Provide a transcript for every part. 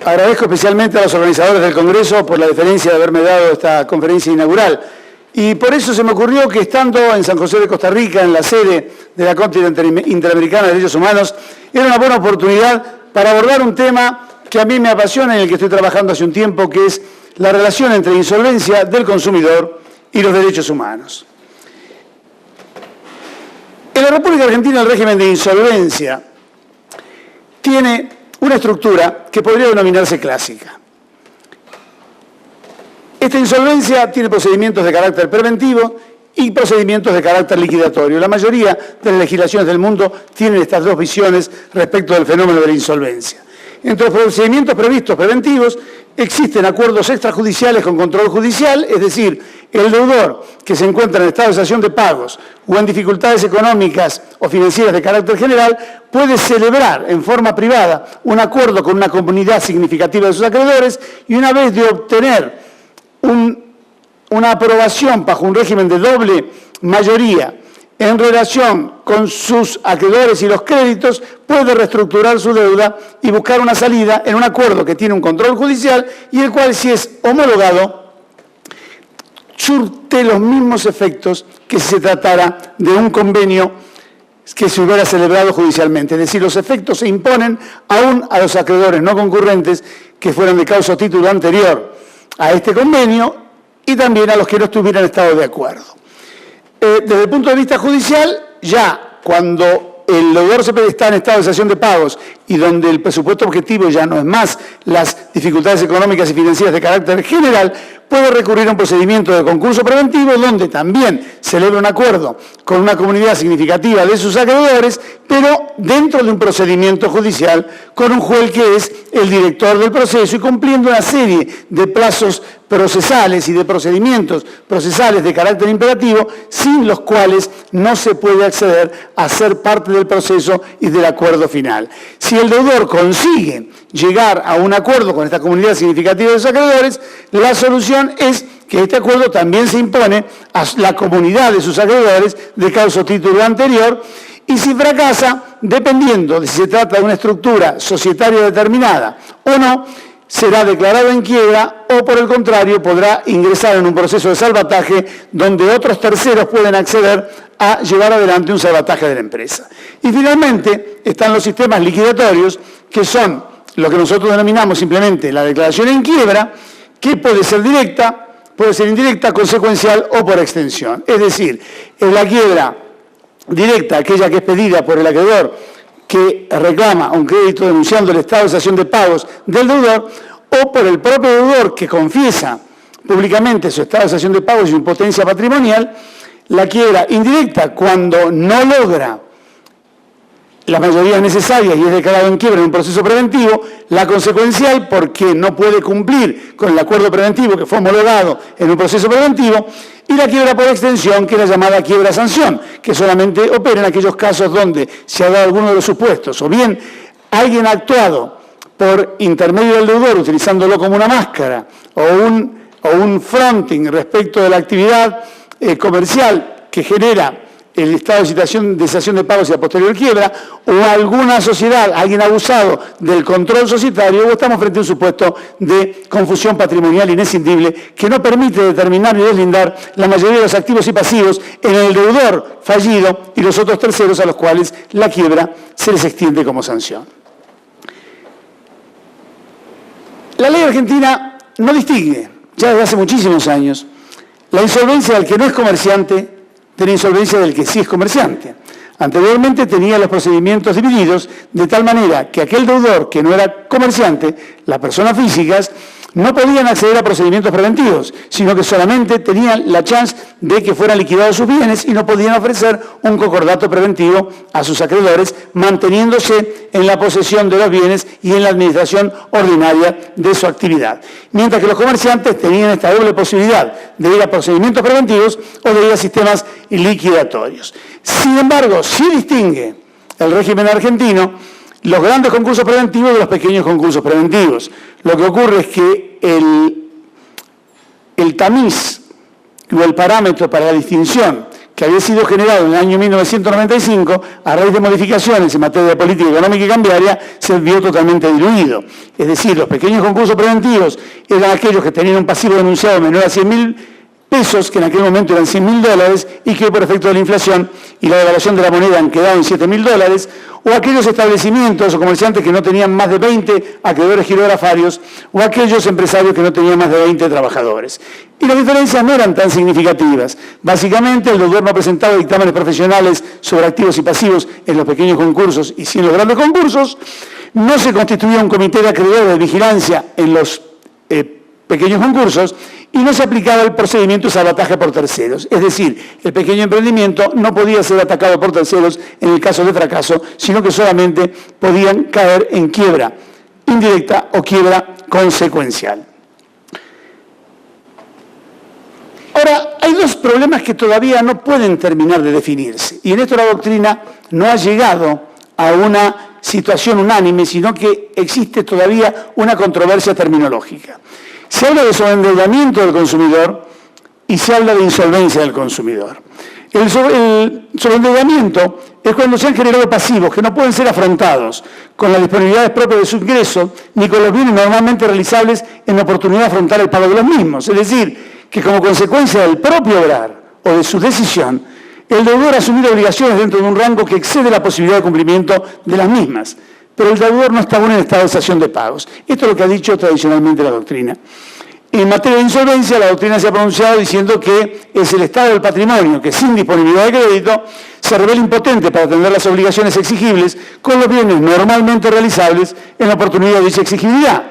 agradezco especialmente a los organizadores del Congreso por la deferencia de haberme dado esta conferencia inaugural. Y por eso se me ocurrió que estando en San José de Costa Rica, en la sede de la Corte Interamericana de Derechos Humanos, era una buena oportunidad para abordar un tema que a mí me apasiona y en el que estoy trabajando hace un tiempo, que es la relación entre insolvencia del consumidor y los derechos humanos. En la República Argentina el régimen de insolvencia tiene una estructura que podría denominarse clásica. Esta insolvencia tiene procedimientos de carácter preventivo y procedimientos de carácter liquidatorio. La mayoría de las legislaciones del mundo tienen estas dos visiones respecto del fenómeno de la insolvencia. Entre los procedimientos previstos preventivos existen acuerdos extrajudiciales con control judicial, es decir, el deudor que se encuentra en estado de cesación de pagos o en dificultades económicas o financieras de carácter general puede celebrar en forma privada un acuerdo con una comunidad significativa de sus acreedores y una vez de obtener una aprobación bajo un régimen de doble mayoría en relación con sus acreedores y los créditos, puede reestructurar su deuda y buscar una salida en un acuerdo que tiene un control judicial y el cual, si es homologado, surte los mismos efectos que si se tratara de un convenio que se hubiera celebrado judicialmente. Es decir, los efectos se imponen aún a los acreedores no concurrentes que fueran de causa o título anterior a este convenio y también a los que no estuvieran en estado de acuerdo. Desde el punto de vista judicial, ya cuando el deudor está en estado de cesación de pagos y donde el presupuesto objetivo ya no es más las dificultades económicas y financieras de carácter general, puede recurrir a un procedimiento de concurso preventivo donde también celebra un acuerdo con una comunidad significativa de sus acreedores, pero dentro de un procedimiento judicial con un juez que es el director del proceso y cumpliendo una serie de plazos procesales y de procedimientos procesales de carácter imperativo, sin los cuales no se puede acceder a ser parte del proceso y del acuerdo final. Si el deudor consigue llegar a un acuerdo con esta comunidad significativa de sus acreedores, la solución es que este acuerdo también se impone a la comunidad de sus acreedores de causa o título anterior, y si fracasa, dependiendo de si se trata de una estructura societaria determinada o no, será declarado en quiebra o, por el contrario, podrá ingresar en un proceso de salvataje donde otros terceros pueden acceder a llevar adelante un salvataje de la empresa. Y finalmente están los sistemas liquidatorios, que son lo que nosotros denominamos simplemente la declaración en quiebra, que puede ser directa, puede ser indirecta, consecuencial o por extensión. Es decir, en la quiebra directa, aquella que es pedida por el acreedor que reclama un crédito denunciando el estado de cesación de pagos del deudor, o por el propio deudor que confiesa públicamente su estado de cesación de pagos y su impotencia patrimonial. La quiebra indirecta, cuando no logra la mayoría necesaria y es declarado en quiebra en un proceso preventivo; la consecuencial, porque no puede cumplir con el acuerdo preventivo que fue homologado en un proceso preventivo; y la quiebra por extensión, que es la llamada quiebra-sanción, que solamente opera en aquellos casos donde se ha dado alguno de los supuestos, o bien alguien ha actuado por intermedio del deudor, utilizándolo como una máscara, o un fronting respecto de la actividad comercial que genera el estado de cesación de pagos y la posterior quiebra, o alguna sociedad, alguien abusado del control societario, o estamos frente a un supuesto de confusión patrimonial inescindible que no permite determinar ni deslindar la mayoría de los activos y pasivos en el deudor fallido y los otros terceros a los cuales la quiebra se les extiende como sanción. La ley argentina no distingue, ya desde hace muchísimos años, la insolvencia del que no es comerciante de la insolvencia del que sí es comerciante. Anteriormente tenía los procedimientos divididos de tal manera que aquel deudor que no era comerciante, las personas físicas, no podían acceder a procedimientos preventivos, sino que solamente tenían la chance de que fueran liquidados sus bienes y no podían ofrecer un concordato preventivo a sus acreedores, manteniéndose en la posesión de los bienes y en la administración ordinaria de su actividad. Mientras que los comerciantes tenían esta doble posibilidad de ir a procedimientos preventivos o de ir a sistemas liquidatorios. Sin embargo, sí distingue el régimen argentino los grandes concursos preventivos de los pequeños concursos preventivos. Lo que ocurre es que el tamiz o el parámetro para la distinción que había sido generado en el año 1995 a raíz de modificaciones en materia de política económica y cambiaria, se vio totalmente diluido. Es decir, los pequeños concursos preventivos eran aquellos que tenían un pasivo denunciado menor a 100.000 pesos, que en aquel momento eran $100.000, y que por efecto de la inflación y la devaluación de la moneda han quedado en $7.000, o aquellos establecimientos o comerciantes que no tenían más de 20 acreedores girografarios, o aquellos empresarios que no tenían más de 20 trabajadores. Y las diferencias no eran tan significativas. Básicamente, el deudor no presentaba dictámenes profesionales sobre activos y pasivos en los pequeños concursos y sí en los grandes concursos, no se constituía un comité de acreedores de vigilancia en los pequeños concursos, y no se aplicaba el procedimiento de sabotaje por terceros. Es decir, el pequeño emprendimiento no podía ser atacado por terceros en el caso de fracaso, sino que solamente podían caer en quiebra indirecta o quiebra consecuencial. Ahora, hay dos problemas que todavía no pueden terminar de definirse, y en esto la doctrina no ha llegado a una situación unánime, sino que existe todavía una controversia terminológica. Se habla de sobreendeudamiento del consumidor y se habla de insolvencia del consumidor. El sobreendeudamiento es cuando se han generado pasivos que no pueden ser afrontados con las disponibilidades propias de su ingreso ni con los bienes normalmente realizables en la oportunidad de afrontar el pago de los mismos. Es decir, que como consecuencia del propio obrar o de su decisión, el deudor ha asumido obligaciones dentro de un rango que excede la posibilidad de cumplimiento de las mismas, pero el deudor no está aún en estado de cesación de pagos. Esto es lo que ha dicho tradicionalmente la doctrina. En materia de insolvencia, la doctrina se ha pronunciado diciendo que es el estado del patrimonio que, sin disponibilidad de crédito, se revela impotente para atender las obligaciones exigibles con los bienes normalmente realizables en la oportunidad de dicha exigibilidad.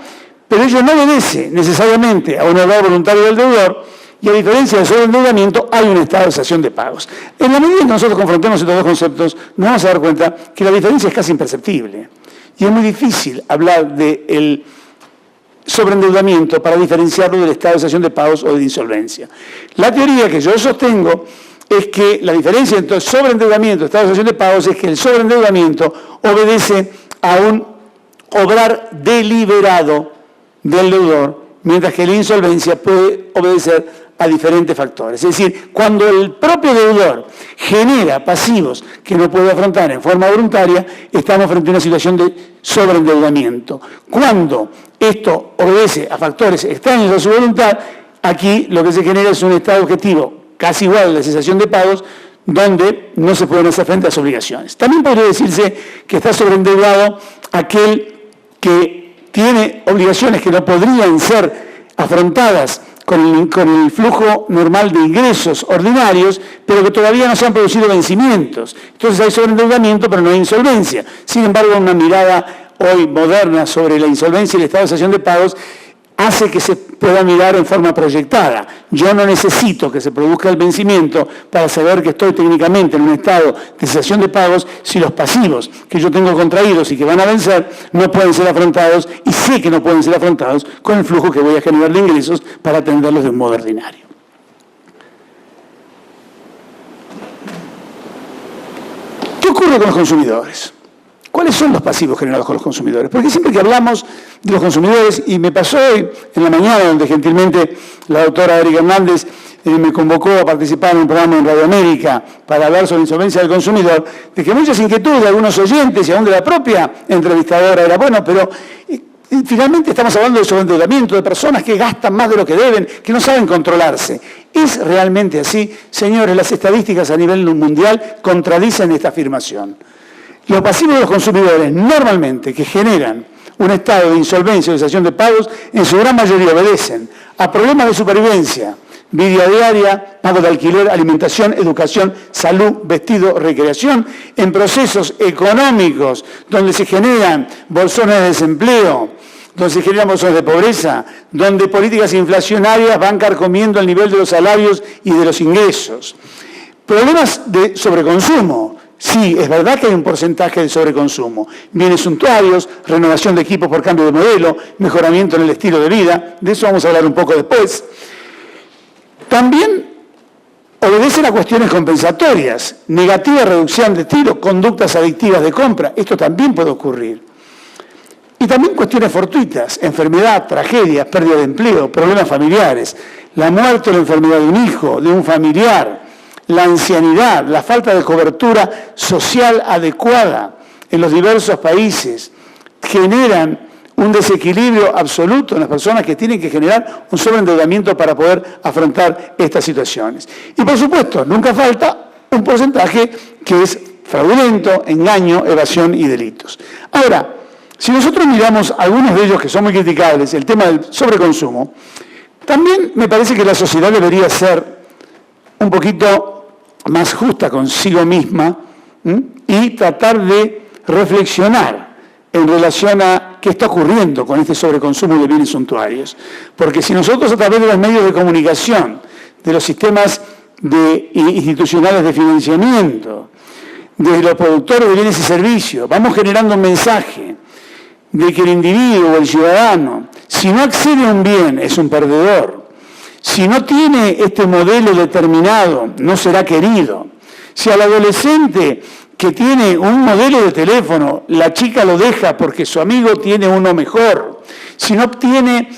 Pero ello no obedece necesariamente a un error voluntario del deudor, y a diferencia del sobreendeudamiento, hay un estado de cesación de pagos. En la medida que nosotros confrontemos estos dos conceptos, nos vamos a dar cuenta que la diferencia es casi imperceptible. Y es muy difícil hablar del sobreendeudamiento para diferenciarlo del estado de cesación de pagos o de insolvencia. La teoría que yo sostengo es que la diferencia entre sobreendeudamiento y estado de cesación de pagos es que el sobreendeudamiento obedece a un obrar deliberado del deudor, mientras que la insolvencia puede obedecer a diferentes factores. Es decir, cuando el propio deudor genera pasivos que no puede afrontar en forma voluntaria, estamos frente a una situación de sobreendeudamiento. Cuando esto obedece a factores extraños a su voluntad, aquí lo que se genera es un estado objetivo casi igual a la cesación de pagos, donde no se pueden hacer frente a las obligaciones. También podría decirse que está sobreendeudado aquel que tiene obligaciones que no podrían ser afrontadas con el flujo normal de ingresos ordinarios, pero que todavía no se han producido vencimientos. Entonces hay sobreendeudamiento, pero no hay insolvencia. Sin embargo, una mirada hoy moderna sobre la insolvencia y el estado de cesación de pagos hace que se pueda mirar en forma proyectada. Yo no necesito que se produzca el vencimiento para saber que estoy técnicamente en un estado de cesación de pagos si los pasivos que yo tengo contraídos y que van a vencer no pueden ser afrontados, y sé que no pueden ser afrontados con el flujo que voy a generar de ingresos para atenderlos de un modo ordinario. ¿Qué ocurre con los consumidores? ¿Cuáles son los pasivos generados con los consumidores? Porque siempre que hablamos de los consumidores, y me pasó hoy en la mañana, donde gentilmente la doctora Erika Hernández me convocó a participar en un programa en Radio América para hablar sobre insolvencia del consumidor, de que muchas inquietudes de algunos oyentes y aún de la propia entrevistadora era, bueno, pero finalmente estamos hablando de sobreendeudamiento, de personas que gastan más de lo que deben, que no saben controlarse. ¿Es realmente así? Señores, las estadísticas a nivel mundial contradicen esta afirmación. Los pasivos de los consumidores, normalmente, que generan un estado de insolvencia o cesación de pagos, en su gran mayoría obedecen a problemas de supervivencia, vida diaria, pago de alquiler, alimentación, educación, salud, vestido, recreación, en procesos económicos donde se generan bolsones de desempleo, donde se generan bolsones de pobreza, donde políticas inflacionarias van carcomiendo el nivel de los salarios y de los ingresos. Problemas de sobreconsumo. Sí, es verdad que hay un porcentaje de sobreconsumo. Bienes suntuarios, renovación de equipos por cambio de modelo, mejoramiento en el estilo de vida. De eso vamos a hablar un poco después. También obedecen a cuestiones compensatorias. Negativa reducción de estilo, conductas adictivas de compra. Esto también puede ocurrir. Y también cuestiones fortuitas. Enfermedad, tragedias, pérdida de empleo, problemas familiares. La muerte o la enfermedad de un hijo, de un familiar. la ancianidad, la falta de cobertura social adecuada en los diversos países generan un desequilibrio absoluto en las personas que tienen que generar un sobreendeudamiento para poder afrontar estas situaciones. Y por supuesto, nunca falta un porcentaje que es fraudulento, engaño, evasión y delitos. Ahora, si nosotros miramos algunos de ellos que son muy criticables, el tema del sobreconsumo, también me parece que la sociedad debería ser un poquito más justa consigo misma y tratar de reflexionar en relación a qué está ocurriendo con este sobreconsumo de bienes suntuarios. Porque si nosotros a través de los medios de comunicación, de los sistemas institucionales de financiamiento, de los productores de bienes y servicios, vamos generando un mensaje de que el individuo o el ciudadano, si no accede a un bien, es un perdedor. Si no tiene este modelo determinado, no será querido. Si al adolescente que tiene un modelo de teléfono, la chica lo deja porque su amigo tiene uno mejor. Si no tiene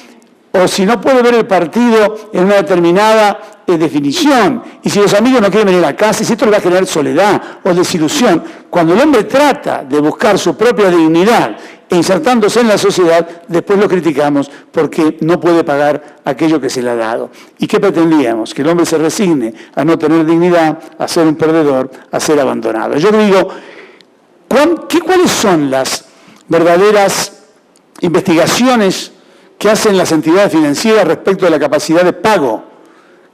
o si no puede ver el partido en una determinada definición, y si los amigos no quieren venir a casa, si esto le va a generar soledad o desilusión, cuando el hombre trata de buscar su propia dignidad e insertándose en la sociedad, después lo criticamos porque no puede pagar aquello que se le ha dado. ¿Y qué pretendíamos? Que el hombre se resigne a no tener dignidad, a ser un perdedor, a ser abandonado. Yo digo, ¿cuáles son las verdaderas investigaciones que hacen las entidades financieras respecto de la capacidad de pago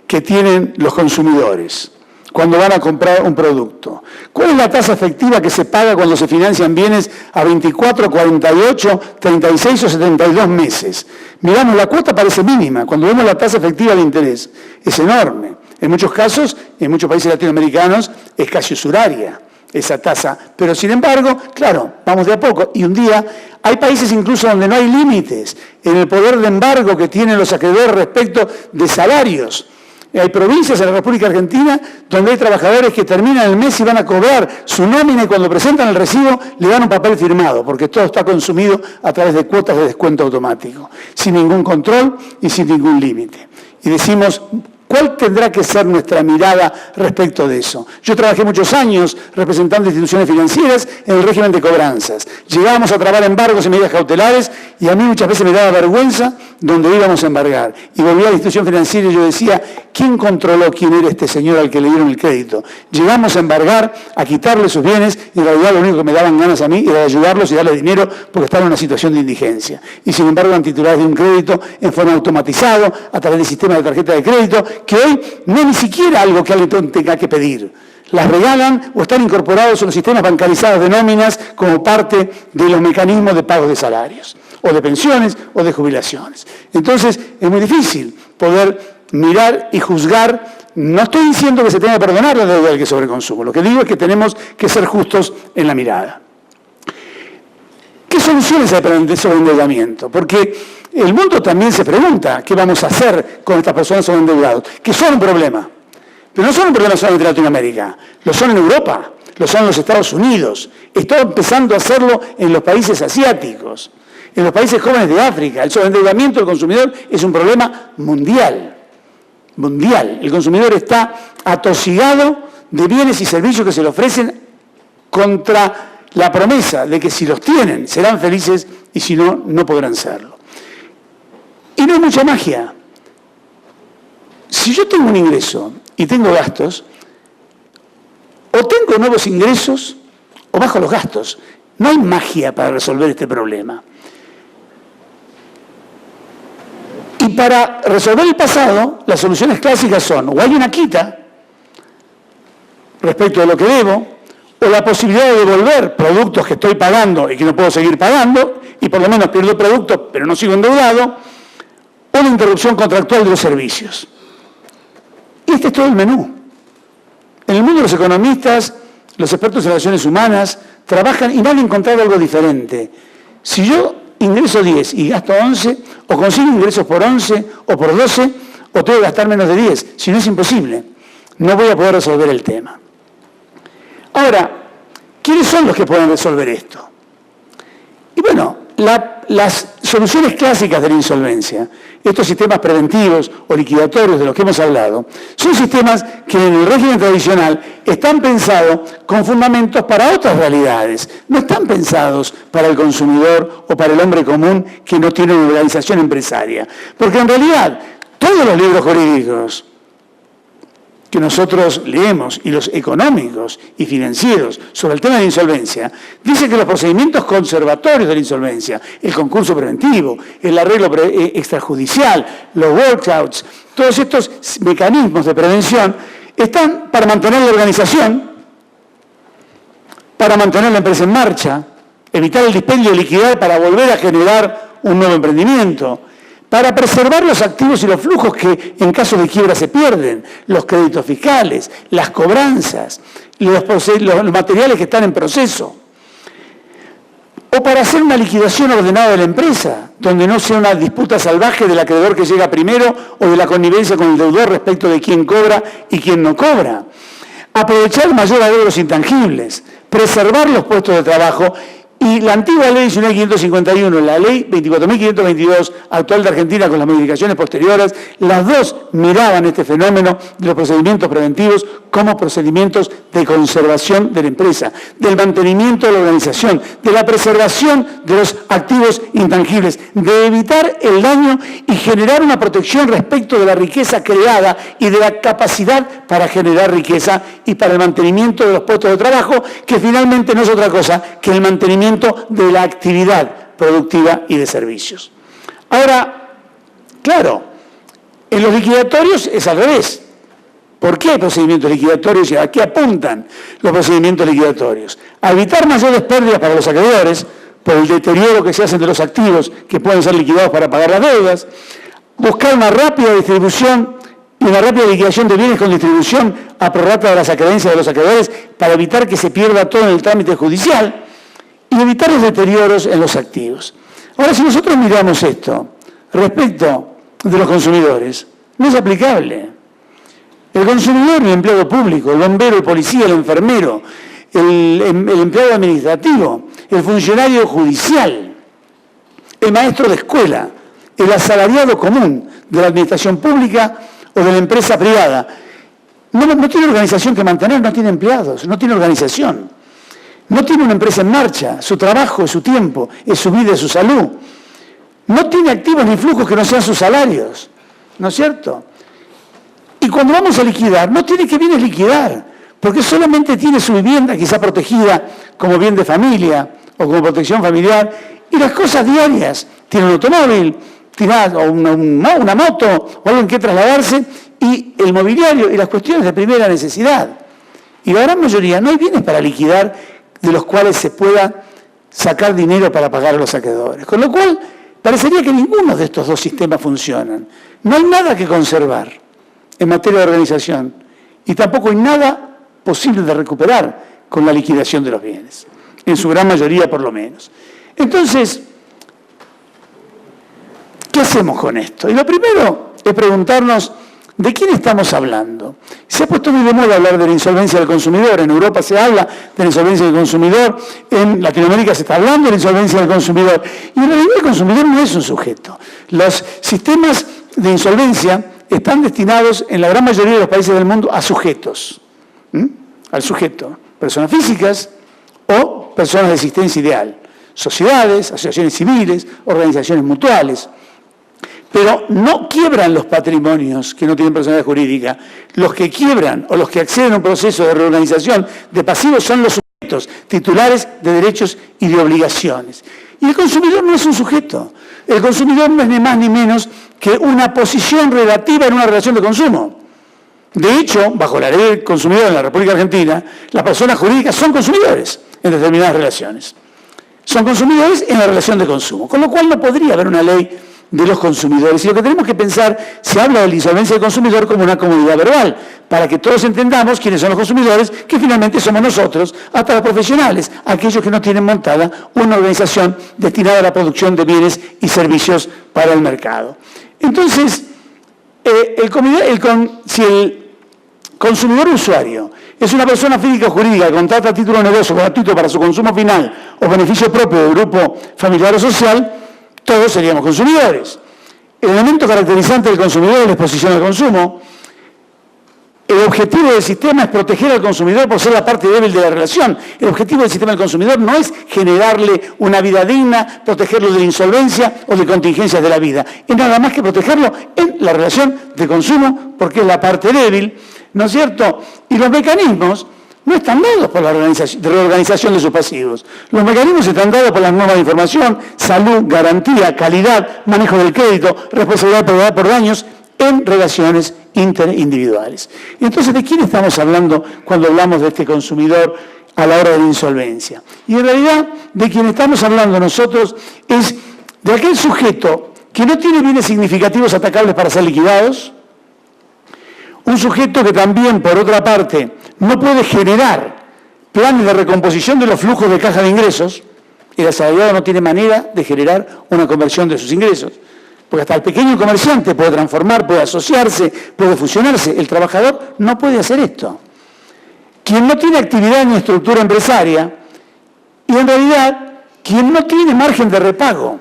que tienen los consumidores cuando van a comprar un producto? ¿Cuál es la tasa efectiva que se paga cuando se financian bienes a 24, 48, 36 o 72 meses? Miramos, la cuota parece mínima. Cuando vemos la tasa efectiva de interés, es enorme. En muchos casos, en muchos países latinoamericanos, es casi usuraria esa tasa. Pero, sin embargo, claro, vamos de a poco. Y un día, hay países incluso donde no hay límites en el poder de embargo que tienen los acreedores respecto de salarios. Hay provincias en la República Argentina donde hay trabajadores que terminan el mes y van a cobrar su nómina y cuando presentan el recibo le dan un papel firmado porque todo está consumido a través de cuotas de descuento automático, sin ningún control y sin ningún límite. Y decimos, ¿cuál tendrá que ser nuestra mirada respecto de eso? Yo trabajé muchos años representando instituciones financieras en el régimen de cobranzas. Llegábamos a trabar embargos y medidas cautelares y a mí muchas veces me daba vergüenza donde íbamos a embargar. Y volvía a la institución financiera y yo decía, ¿quién controló quién era este señor al que le dieron el crédito? Llegamos a embargar, a quitarle sus bienes y en realidad lo único que me daban ganas a mí era de ayudarlos y darle dinero porque estaban en una situación de indigencia. Y sin embargo eran titulares de un crédito en forma automatizado a través del sistema de tarjeta de crédito que hoy no es ni siquiera algo que alguien tenga que pedir. Las regalan o están incorporados en los sistemas bancarizados de nóminas como parte de los mecanismos de pago de salarios, o de pensiones, o de jubilaciones. Entonces, es muy difícil poder mirar y juzgar. No estoy diciendo que se tenga que perdonar la deuda del que sobreconsumo. Lo que digo es que tenemos que ser justos en la mirada. ¿Qué soluciones hay para el sobreendeudamiento? Porque el mundo también se pregunta qué vamos a hacer con estas personas sobreendeudadas, que son un problema. Pero no son un problema solamente en Latinoamérica, lo son en Europa, lo son en los Estados Unidos, está empezando a hacerlo en los países asiáticos, en los países jóvenes de África. El sobreendeudamiento del consumidor es un problema mundial, mundial. El consumidor está atosigado de bienes y servicios que se le ofrecen contra la promesa de que si los tienen serán felices y si no, no podrán serlo. Y no hay mucha magia. Si yo tengo un ingreso y tengo gastos, o tengo nuevos ingresos o bajo los gastos. No hay magia para resolver este problema. Y para resolver el pasado, las soluciones clásicas son o hay una quita respecto de lo que debo, o la posibilidad de devolver productos que estoy pagando y que no puedo seguir pagando, y por lo menos pierdo productos, pero no sigo endeudado, o la interrupción contractual de los servicios. Y este es todo el menú. En el mundo de los economistas, los expertos en relaciones humanas, trabajan y van a encontrar algo diferente. Si yo ingreso 10 y gasto 11, o consigo ingresos por 11 o por 12, o tengo que gastar menos de 10. Si no, es imposible. No voy a poder resolver el tema. Ahora, ¿quiénes son los que pueden resolver esto? Y bueno, las soluciones clásicas de la insolvencia, estos sistemas preventivos o liquidatorios de los que hemos hablado, son sistemas que en el régimen tradicional están pensados con fundamentos para otras realidades, no están pensados para el consumidor o para el hombre común que no tiene una organización empresaria. Porque en realidad, todos los libros jurídicos que nosotros leemos, y los económicos y financieros sobre el tema de la insolvencia, dice que los procedimientos conservatorios de la insolvencia, el concurso preventivo, el arreglo extrajudicial, los workouts, todos estos mecanismos de prevención están para mantener la organización, para mantener la empresa en marcha, evitar el dispendio de liquidez para volver a generar un nuevo emprendimiento, para preservar los activos y los flujos que en caso de quiebra se pierden, los créditos fiscales, las cobranzas, los materiales que están en proceso, o para hacer una liquidación ordenada de la empresa, donde no sea una disputa salvaje del acreedor que llega primero o de la connivencia con el deudor respecto de quién cobra y quién no cobra. Aprovechar el mayor de los intangibles, preservar los puestos de trabajo. Y la antigua ley 19.551, la ley 24.522, actual de Argentina con las modificaciones posteriores, las dos miraban este fenómeno de los procedimientos preventivos como procedimientos de conservación de la empresa, del mantenimiento de la organización, de la preservación de los activos intangibles, de evitar el daño y generar una protección respecto de la riqueza creada y de la capacidad para generar riqueza y para el mantenimiento de los puestos de trabajo, que finalmente no es otra cosa que el mantenimiento de la actividad productiva y de servicios. Ahora, claro, en los liquidatorios es al revés. ¿Por qué hay procedimientos liquidatorios y a qué apuntan los procedimientos liquidatorios? A evitar mayores pérdidas para los acreedores por el deterioro que se hacen de los activos que pueden ser liquidados para pagar las deudas, buscar una rápida distribución y una rápida liquidación de bienes con distribución a prorrata de las acreencias de los acreedores para evitar que se pierda todo en el trámite judicial, y evitar los deterioros en los activos. Ahora, si nosotros miramos esto respecto de los consumidores, no es aplicable. El consumidor, el empleado público, el bombero, el policía, el enfermero, el empleado administrativo, el funcionario judicial, el maestro de escuela, el asalariado común de la administración pública o de la empresa privada, no tiene organización que mantener, no tiene empleados, no tiene organización. No tiene una empresa en marcha, su trabajo es su tiempo, es su vida, es su salud. No tiene activos ni flujos que no sean sus salarios, ¿no es cierto? Y cuando vamos a liquidar, no tiene que bienes liquidar, porque solamente tiene su vivienda quizá protegida como bien de familia o como protección familiar, y las cosas diarias, tiene un automóvil, tiene una moto o algo en que trasladarse, y el mobiliario y las cuestiones de primera necesidad. Y la gran mayoría no hay bienes para liquidar de los cuales se pueda sacar dinero para pagar a los acreedores. Con lo cual, parecería que ninguno de estos dos sistemas funcionan. No hay nada que conservar en materia de organización y tampoco hay nada posible de recuperar con la liquidación de los bienes, en su gran mayoría por lo menos. Entonces, ¿qué hacemos con esto? Y lo primero es preguntarnos ¿de quién estamos hablando? Se ha puesto muy de moda hablar de la insolvencia del consumidor. En Europa se habla de la insolvencia del consumidor, en Latinoamérica se está hablando de la insolvencia del consumidor. Y en realidad el consumidor no es un sujeto. Los sistemas de insolvencia están destinados en la gran mayoría de los países del mundo a sujetos. Al sujeto. Personas físicas o personas de existencia ideal. Sociedades, asociaciones civiles, organizaciones mutuales. Pero no quiebran los patrimonios que no tienen personalidad jurídica. Los que quiebran o los que acceden a un proceso de reorganización de pasivos son los sujetos titulares de derechos y de obligaciones. Y el consumidor no es un sujeto. El consumidor no es ni más ni menos que una posición relativa en una relación de consumo. De hecho, bajo la ley del consumidor en la República Argentina, las personas jurídicas son consumidores en determinadas relaciones. Son consumidores en la relación de consumo. Con lo cual no podría haber una ley de los consumidores. Y lo que tenemos que pensar, se habla de la insolvencia del consumidor como una comodidad verbal, para que todos entendamos quiénes son los consumidores, que finalmente somos nosotros, hasta los profesionales, aquellos que no tienen montada una organización destinada a la producción de bienes y servicios para el mercado. Entonces, si el consumidor usuario es una persona física o jurídica que contrata a título de negocio gratuito para su consumo final o beneficio propio del grupo familiar o social, todos seríamos consumidores. El elemento caracterizante del consumidor es la exposición al consumo. El objetivo del sistema es proteger al consumidor por ser la parte débil de la relación. El objetivo del sistema del consumidor no es generarle una vida digna, protegerlo de la insolvencia o de contingencias de la vida. Es nada más que protegerlo en la relación de consumo, porque es la parte débil, ¿no es cierto? Y los mecanismos no están dados por la reorganización de sus pasivos. Los mecanismos están dados por las normas de información, salud, garantía, calidad, manejo del crédito, responsabilidad por daños en relaciones interindividuales. Entonces, ¿de quién estamos hablando cuando hablamos de este consumidor a la hora de la insolvencia? Y en realidad, de quien estamos hablando nosotros es de aquel sujeto que no tiene bienes significativos atacables para ser liquidados, un sujeto que también, por otra parte, no puede generar planes de recomposición de los flujos de caja de ingresos. El asalariado no tiene manera de generar una conversión de sus ingresos. Porque hasta el pequeño comerciante puede transformar, puede asociarse, puede fusionarse. El trabajador no puede hacer esto. Quien no tiene actividad ni estructura empresaria, y en realidad, quien no tiene margen de repago.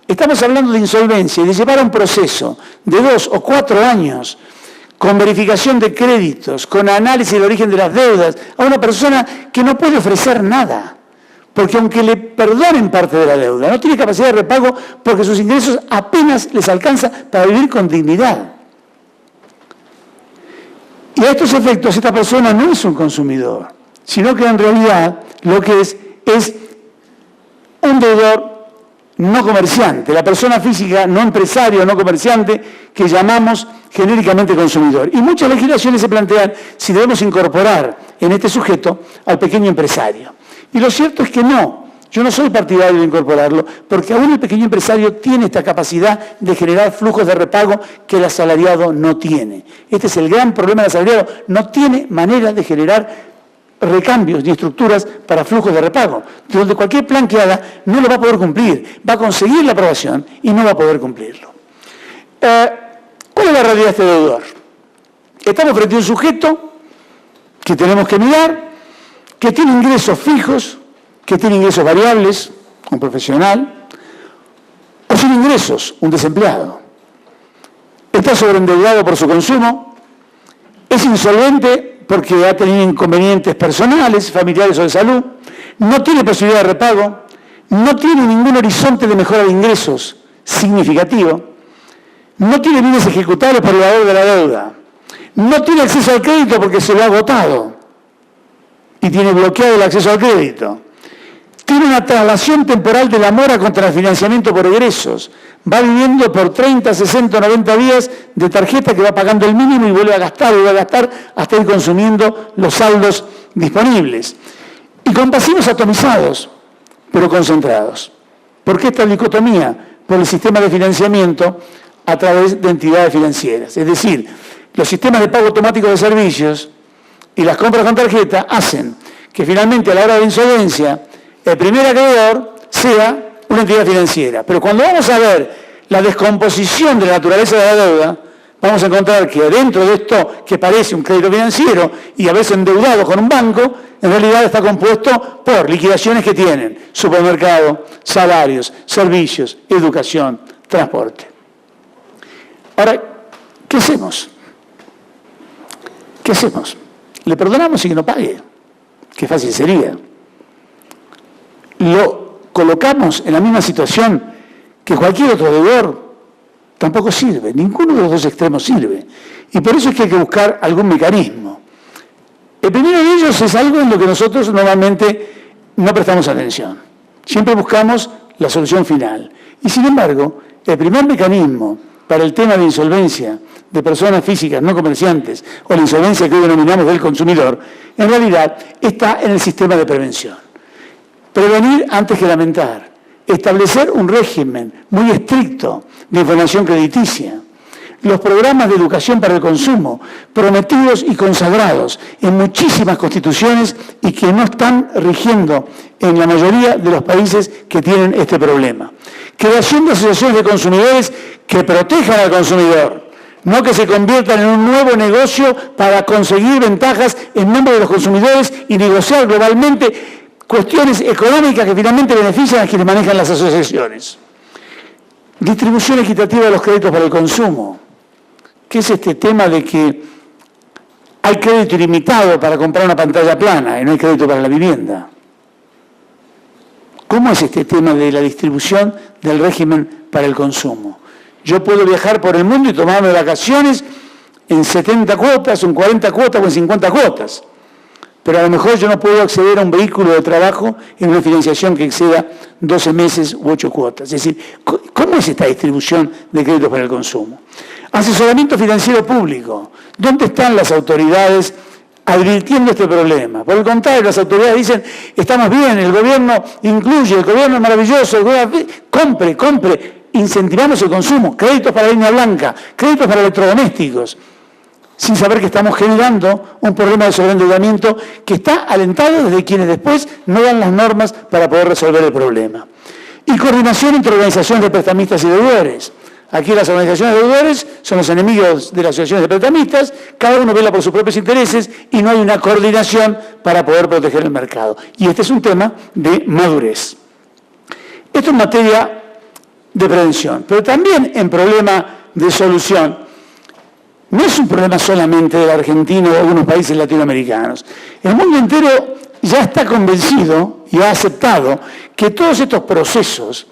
Estamos hablando de insolvencia y de llevar a un proceso de 2 o 4 años con verificación de créditos, con análisis del origen de las deudas, a una persona que no puede ofrecer nada. Porque aunque le perdonen parte de la deuda, no tiene capacidad de repago porque sus ingresos apenas les alcanza para vivir con dignidad. Y a estos efectos, esta persona no es un consumidor, sino que en realidad lo que es un deudor no comerciante, la persona física no empresario, no comerciante, que llamamos genéricamente consumidor. Y muchas legislaciones se plantean si debemos incorporar en este sujeto al pequeño empresario. Y lo cierto es que no, yo no soy partidario de incorporarlo, porque aún el pequeño empresario tiene esta capacidad de generar flujos de repago que el asalariado no tiene. Este es el gran problema del asalariado, no tiene manera de generar recambios ni estructuras para flujos de repago, donde cualquier plan que haga no lo va a poder cumplir, va a conseguir la aprobación y no va a poder cumplirlo. ¿Cuál es la realidad de este deudor? Estamos frente a un sujeto que tenemos que mirar, que tiene ingresos fijos, que tiene ingresos variables, un profesional, o sin ingresos, un desempleado. Está sobreendeudado por su consumo, es insolvente porque ha tenido inconvenientes personales, familiares o de salud, no tiene posibilidad de repago, no tiene ningún horizonte de mejora de ingresos significativo, no tiene bienes ejecutables por el valor de la deuda, no tiene acceso al crédito porque se lo ha agotado y tiene bloqueado el acceso al crédito. Tiene una traslación temporal de la mora contra el financiamiento por egresos. Va viviendo por 30, 60, 90 días de tarjeta que va pagando el mínimo y vuelve a gastar hasta ir consumiendo los saldos disponibles. Y con pasivos atomizados, pero concentrados. ¿Por qué esta dicotomía? Por el sistema de financiamiento a través de entidades financieras. Es decir, los sistemas de pago automático de servicios y las compras con tarjeta hacen que finalmente a la hora de la insolvencia el primer acreedor sea una entidad financiera. Pero cuando vamos a ver la descomposición de la naturaleza de la deuda, vamos a encontrar que dentro de esto que parece un crédito financiero y a veces endeudado con un banco, en realidad está compuesto por liquidaciones que tienen supermercado, salarios, servicios, educación, transporte. Ahora, ¿qué hacemos? ¿Qué hacemos? ¿Le perdonamos y que no pague? Qué fácil sería. Lo colocamos en la misma situación que cualquier otro deudor, tampoco sirve. Ninguno de los dos extremos sirve. Y por eso es que hay que buscar algún mecanismo. El primero de ellos es algo en lo que nosotros normalmente no prestamos atención. Siempre buscamos la solución final. Y sin embargo, el primer mecanismo para el tema de insolvencia de personas físicas no comerciantes o la insolvencia que hoy denominamos del consumidor, en realidad está en el sistema de prevención. Prevenir antes que lamentar. Establecer un régimen muy estricto de información crediticia. Los programas de educación para el consumo, prometidos y consagrados en muchísimas constituciones y que no están rigiendo en la mayoría de los países que tienen este problema. Creación de asociaciones de consumidores que protejan al consumidor, no que se conviertan en un nuevo negocio para conseguir ventajas en nombre de los consumidores y negociar globalmente cuestiones económicas que finalmente benefician a quienes manejan las asociaciones. Distribución equitativa de los créditos para el consumo, que es este tema de que hay crédito ilimitado para comprar una pantalla plana y no hay crédito para la vivienda. ¿Cómo es este tema de la distribución del régimen para el consumo? Yo puedo viajar por el mundo y tomarme vacaciones en 70 cuotas, en 40 cuotas o en 50 cuotas. Pero a lo mejor yo no puedo acceder a un vehículo de trabajo en una financiación que exceda 12 meses u 8 cuotas. Es decir, ¿cómo es esta distribución de créditos para el consumo? Asesoramiento financiero público. ¿Dónde están las autoridades advirtiendo este problema? Por el contrario, las autoridades dicen, estamos bien, el gobierno incluye, el gobierno es maravilloso, el gobierno compre, incentivamos el consumo, créditos para línea blanca, créditos para electrodomésticos, sin saber que estamos generando un problema de sobreendeudamiento que está alentado desde quienes después no dan las normas para poder resolver el problema. Y coordinación entre organizaciones de prestamistas y deudores. Aquí las organizaciones de deudores son los enemigos de las asociaciones de prestamistas, cada uno vela por sus propios intereses y no hay una coordinación para poder proteger el mercado. Y este es un tema de madurez. Esto en materia de prevención, pero también en problema de solución. No es un problema solamente de la Argentina o de algunos países latinoamericanos. El mundo entero ya está convencido y ha aceptado que todos estos procesos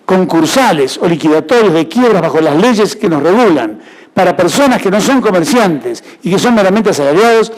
concursales o liquidatorios de quiebras bajo las leyes que nos regulan para personas que no son comerciantes y que son meramente asalariados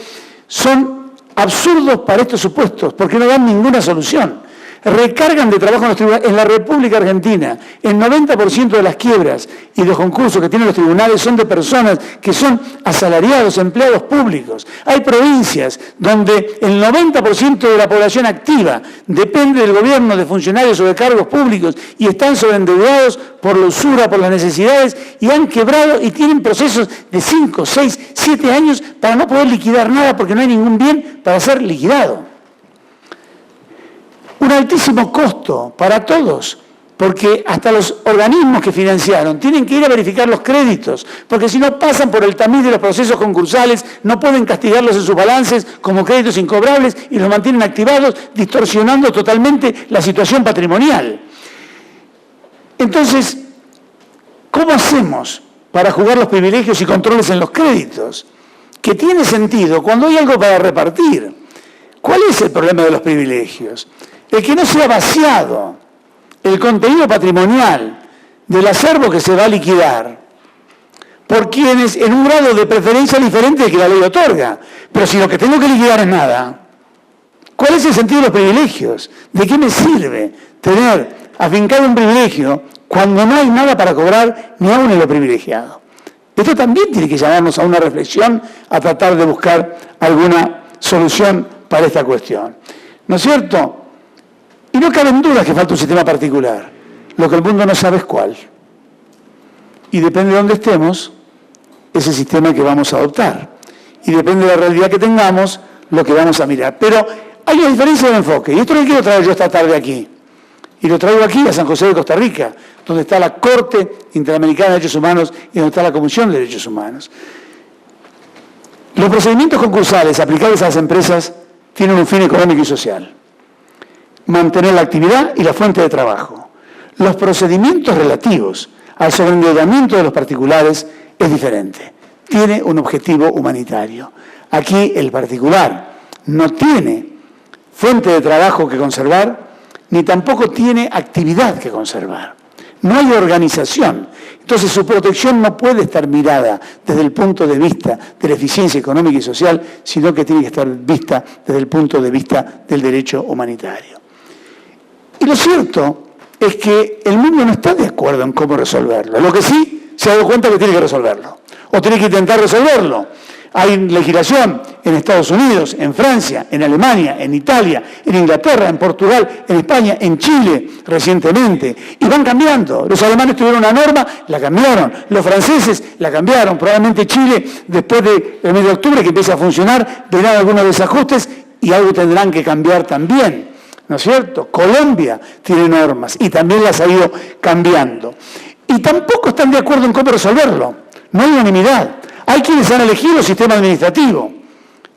son absurdos para estos supuestos porque no dan ninguna solución. Recargan de trabajo en los tribunales. En la República Argentina, el 90% de las quiebras y los concursos que tienen los tribunales son de personas que son asalariados, empleados públicos. Hay provincias donde el 90% de la población activa depende del gobierno, de funcionarios o de cargos públicos y están sobreendeudados por la usura, por las necesidades y han quebrado y tienen procesos de 5, 6, 7 años para no poder liquidar nada porque no hay ningún bien para ser liquidado. Un altísimo costo para todos, porque hasta los organismos que financiaron tienen que ir a verificar los créditos, porque si no pasan por el tamiz de los procesos concursales, no pueden castigarlos en sus balances como créditos incobrables y los mantienen activados, distorsionando totalmente la situación patrimonial. Entonces, ¿cómo hacemos para jugar los privilegios y controles en los créditos? Que tiene sentido cuando hay algo para repartir. ¿Cuál es el problema de los privilegios? El que no sea vaciado el contenido patrimonial del acervo que se va a liquidar por quienes en un grado de preferencia diferente que la ley otorga. Pero si lo que tengo que liquidar es nada, ¿cuál es el sentido de los privilegios? ¿De qué me sirve tener afincado un privilegio cuando no hay nada para cobrar ni aún en lo privilegiado? Esto también tiene que llamarnos a una reflexión, a tratar de buscar alguna solución para esta cuestión. ¿No es cierto? Y no caben dudas que falta un sistema particular. Lo que el mundo no sabe es cuál. Y depende de dónde estemos, es el sistema que vamos a adoptar. Y depende de la realidad que tengamos, lo que vamos a mirar. Pero hay una diferencia de enfoque. Y esto lo quiero traer yo esta tarde aquí. Y lo traigo aquí a San José de Costa Rica, donde está la Corte Interamericana de Derechos Humanos y donde está la Comisión de Derechos Humanos. Los procedimientos concursales aplicables a las empresas tienen un fin económico y social. Mantener la actividad y la fuente de trabajo. Los procedimientos relativos al sobreendeudamiento de los particulares es diferente. Tiene un objetivo humanitario. Aquí el particular no tiene fuente de trabajo que conservar, ni tampoco tiene actividad que conservar. No hay organización. Entonces su protección no puede estar mirada desde el punto de vista de la eficiencia económica y social, sino que tiene que estar vista desde el punto de vista del derecho humanitario. Y lo cierto es que el mundo no está de acuerdo en cómo resolverlo. Lo que sí se ha dado cuenta que tiene que resolverlo, o tiene que intentar resolverlo. Hay legislación en Estados Unidos, en Francia, en Alemania, en Italia, en Inglaterra, en Portugal, en España, en Chile recientemente. Y van cambiando. Los alemanes tuvieron una norma, la cambiaron. Los franceses la cambiaron. Probablemente Chile, después del mes de octubre que empiece a funcionar, verán algunos desajustes y algo tendrán que cambiar también. ¿No es cierto? Colombia tiene normas y también las ha ido cambiando. Y tampoco están de acuerdo en cómo resolverlo. No hay unanimidad. Hay quienes han elegido sistema administrativo.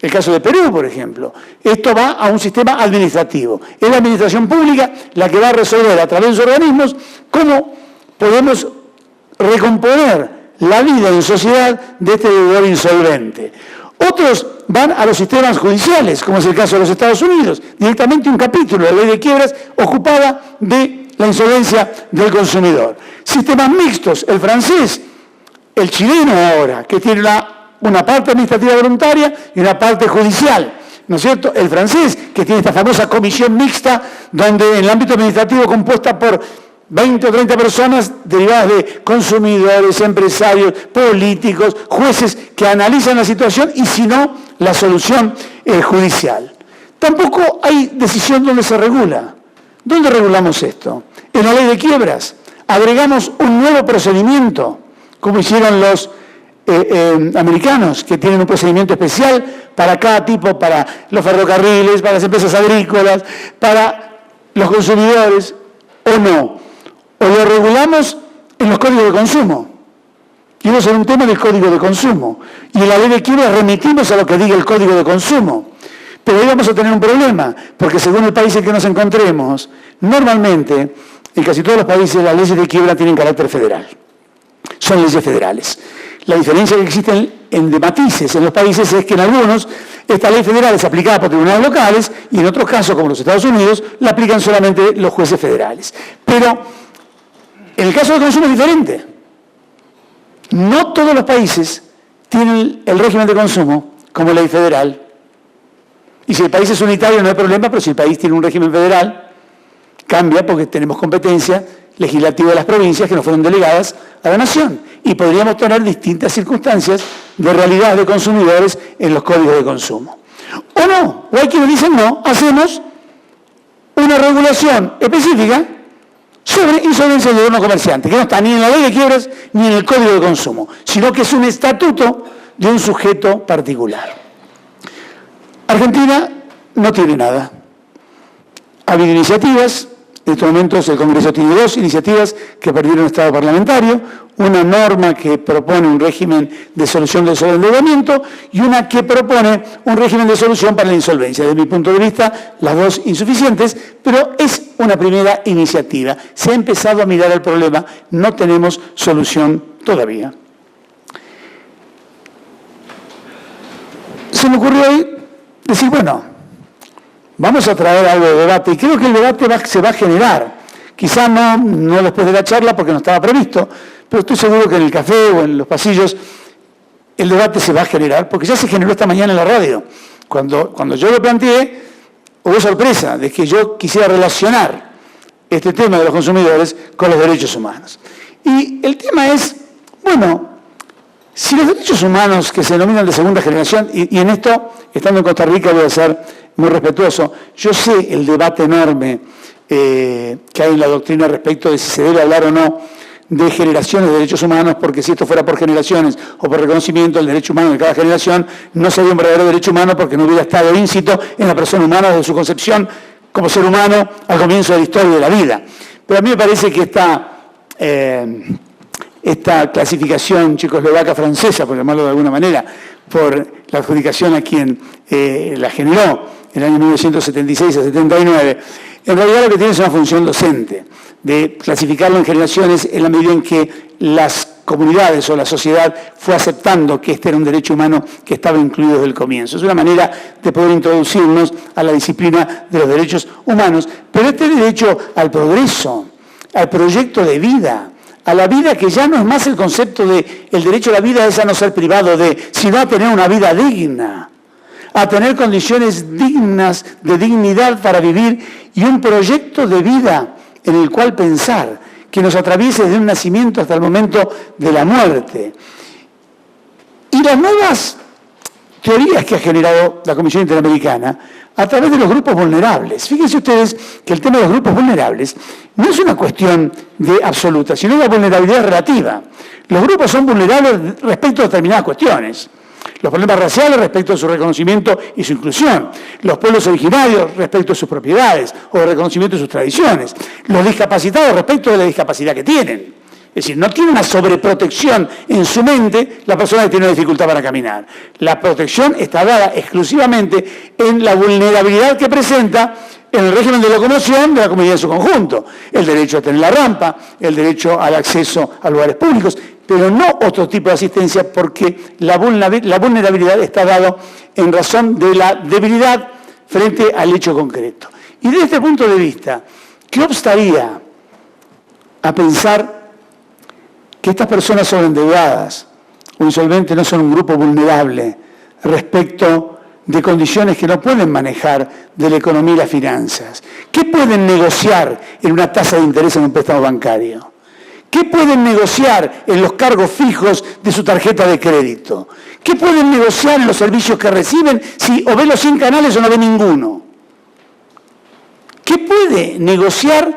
El caso de Perú, por ejemplo. Esto va a un sistema administrativo. Es la administración pública la que va a resolver a través de sus organismos cómo podemos recomponer la vida en sociedad de este deudor insolvente. Otros van a los sistemas judiciales, como es el caso de los Estados Unidos, directamente un capítulo de la ley de quiebras ocupada de la insolvencia del consumidor. Sistemas mixtos, el francés, el chileno ahora, que tiene una parte administrativa voluntaria y una parte judicial, ¿no es cierto? El francés, que tiene esta famosa comisión mixta, donde en el ámbito administrativo compuesta por 20 o 30 personas derivadas de consumidores, empresarios, políticos, jueces que analizan la situación y si no, la solución judicial. Tampoco hay decisión donde se regula. ¿Dónde regulamos esto? En la ley de quiebras. Agregamos un nuevo procedimiento, como hicieron los americanos, que tienen un procedimiento especial para cada tipo, para los ferrocarriles, para las empresas agrícolas, para los consumidores, o no. O lo regulamos en los códigos de consumo. Y eso es un tema del código de consumo. Y en la ley de quiebra remitimos a lo que diga el código de consumo. Pero ahí vamos a tener un problema, porque según el país en que nos encontremos, normalmente, en casi todos los países, las leyes de quiebra tienen carácter federal. Son leyes federales. La diferencia que existe de matices en los países es que en algunos esta ley federal es aplicada por tribunales locales y en otros casos, como los Estados Unidos, la aplican solamente los jueces federales. Pero en el caso del consumo es diferente. No todos los países tienen el régimen de consumo como ley federal. Y si el país es unitario no hay problema, pero si el país tiene un régimen federal, cambia porque tenemos competencia legislativa de las provincias que nos fueron delegadas a la nación. Y podríamos tener distintas circunstancias de realidad de consumidores en los códigos de consumo. O no, o hay quienes dicen no, hacemos una regulación específica sobre insolvencia del gobierno comerciante, que no está ni en la ley de quiebras ni en el código de consumo, sino que es un estatuto de un sujeto particular. Argentina no tiene nada. Ha habido iniciativas, en estos momentos el Congreso tiene 2 iniciativas que perdieron estado parlamentario, una norma que propone un régimen de solución del sobreendeudamiento y una que propone un régimen de solución para la insolvencia. Desde mi punto de vista, las 2 insuficientes, pero es una primera iniciativa. Se ha empezado a mirar el problema, no tenemos solución todavía. Se me ocurrió hoy decir, bueno, vamos a traer algo de debate, y creo que el debate se va a generar. Quizá no después de la charla, porque no estaba previsto, pero estoy seguro que en el café o en los pasillos el debate se va a generar, porque ya se generó esta mañana en la radio. Cuando yo lo planteé, hubo sorpresa de que yo quisiera relacionar este tema de los consumidores con los derechos humanos. Y el tema es, bueno, si los derechos humanos que se denominan de segunda generación, y en esto, estando en Costa Rica, voy a ser muy respetuoso, yo sé el debate enorme que hay en la doctrina respecto de si se debe hablar o no de generaciones de derechos humanos, porque si esto fuera por generaciones o por reconocimiento del derecho humano de cada generación, no sería un verdadero derecho humano porque no hubiera estado íncito en la persona humana desde su concepción como ser humano al comienzo de la historia de la vida. Pero a mí me parece que esta clasificación checoslovaca francesa, por llamarlo de alguna manera, por la adjudicación a quien la generó en el año 1976 a 79, en realidad lo que tiene es una función docente, de clasificarlo en generaciones en la medida en que las comunidades o la sociedad fue aceptando que este era un derecho humano que estaba incluido desde el comienzo. Es una manera de poder introducirnos a la disciplina de los derechos humanos, pero este derecho al progreso, al proyecto de vida, a la vida que ya no es más el concepto de el derecho a la vida es a no ser privado de, sino a tener una vida digna, a tener condiciones dignas de dignidad para vivir y un proyecto de vida en el cual pensar, que nos atraviese desde un nacimiento hasta el momento de la muerte. Y las nuevas teorías que ha generado la Comisión Interamericana a través de los grupos vulnerables. Fíjense ustedes que el tema de los grupos vulnerables no es una cuestión de absoluta, sino una vulnerabilidad relativa. Los grupos son vulnerables respecto a determinadas cuestiones. Los problemas raciales respecto a su reconocimiento y su inclusión. Los pueblos originarios respecto a sus propiedades o el reconocimiento de sus tradiciones. Los discapacitados respecto de la discapacidad que tienen. Es decir, no tiene una sobreprotección en su mente la persona que tiene una dificultad para caminar. La protección está dada exclusivamente en la vulnerabilidad que presenta en el régimen de locomoción de la comunidad en su conjunto. El derecho a tener la rampa, el derecho al acceso a lugares públicos, pero no otro tipo de asistencia, porque la vulnerabilidad está dado en razón de la debilidad frente al hecho concreto. Y desde este punto de vista, ¿qué obstaría a pensar que estas personas sobreendeudadas o insolventes no son un grupo vulnerable respecto de condiciones que no pueden manejar de la economía y las finanzas? ¿Qué pueden negociar en una tasa de interés en un préstamo bancario? ¿Qué pueden negociar en los cargos fijos de su tarjeta de crédito? ¿Qué pueden negociar en los servicios que reciben si o ve los 100 canales o no ve ninguno? ¿Qué puede negociar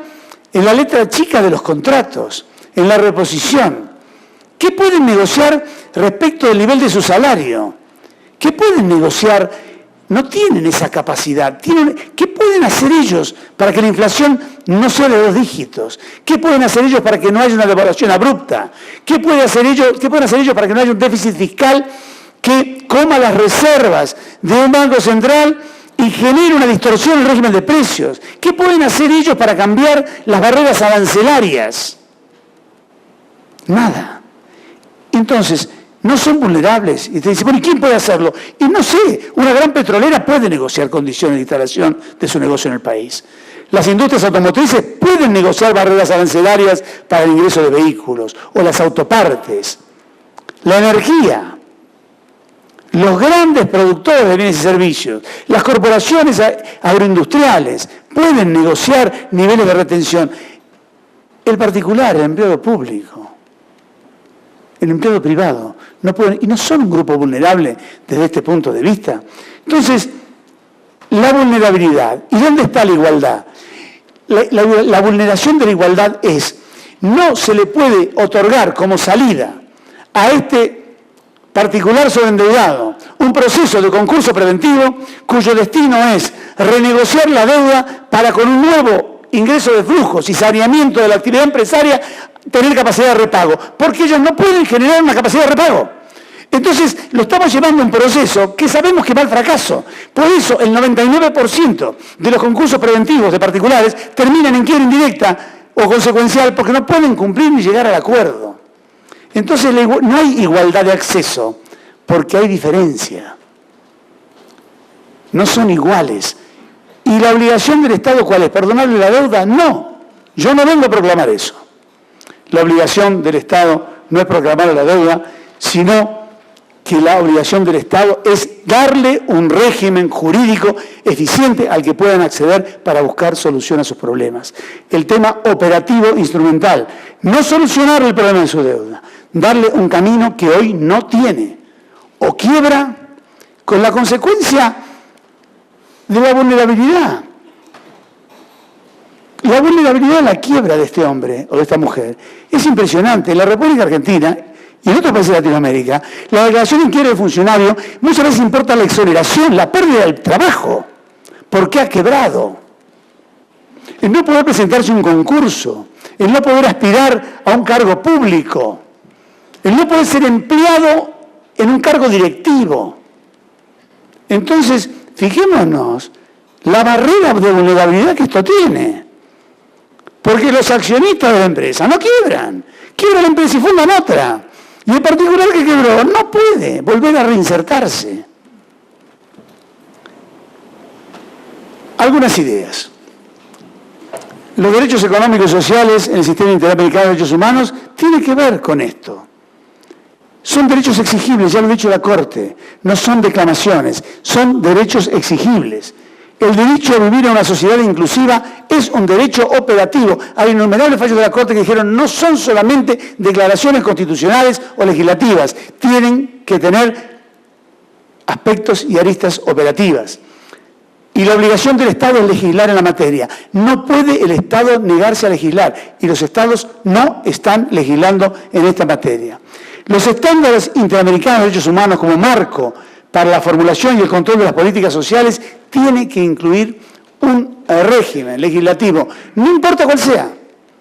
en la letra chica de los contratos, en la reposición? ¿Qué pueden negociar respecto del nivel de su salario? ¿Qué pueden negociar? No tienen esa capacidad. ¿Qué pueden hacer ellos para que la inflación no sea de 2 dígitos? ¿Qué pueden hacer ellos para que no haya una devaluación abrupta? ¿Qué pueden hacer ellos para que no haya un déficit fiscal que coma las reservas de un banco central y genere una distorsión en el régimen de precios? ¿Qué pueden hacer ellos para cambiar las barreras arancelarias? Nada. Entonces, no son vulnerables. Y te dice, bueno, ¿y quién puede hacerlo? Y no sé, una gran petrolera puede negociar condiciones de instalación de su negocio en el país. Las industrias automotrices pueden negociar barreras arancelarias para el ingreso de vehículos, o las autopartes. La energía, los grandes productores de bienes y servicios, las corporaciones agroindustriales pueden negociar niveles de retención. El particular, el empleado público, el empleado privado, no pueden, y no son un grupo vulnerable desde este punto de vista. Entonces, la vulnerabilidad, ¿y dónde está la igualdad? La vulneración de la igualdad es, no se le puede otorgar como salida a este particular sobreendeudado un proceso de concurso preventivo cuyo destino es renegociar la deuda para con un nuevo ingreso de flujos y saneamiento de la actividad empresaria tener capacidad de repago, porque ellos no pueden generar una capacidad de repago. Entonces, lo estamos llevando a un proceso que sabemos que va al fracaso. Por eso, el 99% de los concursos preventivos de particulares terminan en quiebra indirecta o consecuencial porque no pueden cumplir ni llegar al acuerdo. Entonces, no hay igualdad de acceso porque hay diferencia. No son iguales. ¿Y la obligación del Estado cuál es? ¿Perdonarle la deuda? No. Yo no vengo a proclamar eso. La obligación del Estado no es proclamar la deuda, sino que la obligación del Estado es darle un régimen jurídico eficiente al que puedan acceder para buscar solución a sus problemas. El tema operativo instrumental, no solucionar el problema de su deuda, darle un camino que hoy no tiene, o quiebra con la consecuencia de la vulnerabilidad. La vulnerabilidad de la quiebra de este hombre o de esta mujer es impresionante. En la República Argentina y en otros países de Latinoamérica, la declaración en quiebra del funcionario muchas veces importa la exoneración, la pérdida del trabajo, porque ha quebrado. El no poder presentarse a un concurso, el no poder aspirar a un cargo público, el no poder ser empleado en un cargo directivo. Entonces, fijémonos la barrera de vulnerabilidad que esto tiene. Porque los accionistas de la empresa no quiebran. Quiebra la empresa y fundan otra. Y el particular que quebró no puede volver a reinsertarse. Algunas ideas. Los derechos económicos y sociales en el sistema interamericano de derechos humanos tienen que ver con esto. Son derechos exigibles, ya lo ha dicho la Corte. No son declamaciones, son derechos exigibles. El derecho a vivir en una sociedad inclusiva es un derecho operativo. Hay innumerables fallos de la Corte que dijeron no son solamente declaraciones constitucionales o legislativas, tienen que tener aspectos y aristas operativas. Y la obligación del Estado es legislar en la materia. No puede el Estado negarse a legislar y los Estados no están legislando en esta materia. Los estándares interamericanos de derechos humanos como marco para la formulación y el control de las políticas sociales tiene que incluir un régimen legislativo, no importa cuál sea,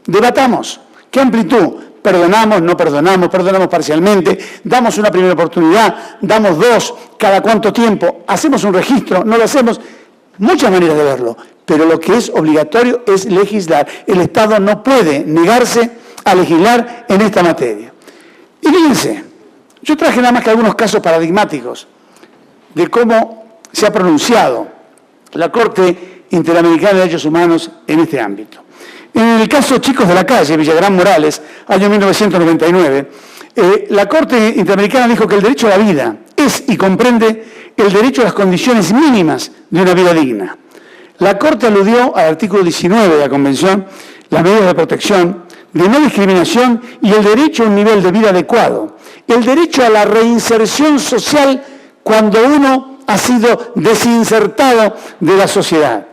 debatamos, qué amplitud, perdonamos, no perdonamos, perdonamos parcialmente, damos una primera oportunidad, damos 2, cada cuánto tiempo, hacemos un registro, no lo hacemos, muchas maneras de verlo, pero lo que es obligatorio es legislar. El Estado no puede negarse a legislar en esta materia. Y fíjense, yo traje nada más que algunos casos paradigmáticos de cómo se ha pronunciado la Corte Interamericana de Derechos Humanos en este ámbito. En el caso Chicos de la Calle, Villagrán Morales, año 1999, la Corte Interamericana dijo que el derecho a la vida es y comprende el derecho a las condiciones mínimas de una vida digna. La Corte aludió al artículo 19 de la Convención, las medidas de protección, de no discriminación y el derecho a un nivel de vida adecuado, el derecho a la reinserción social cuando uno ha sido desinsertado de la sociedad,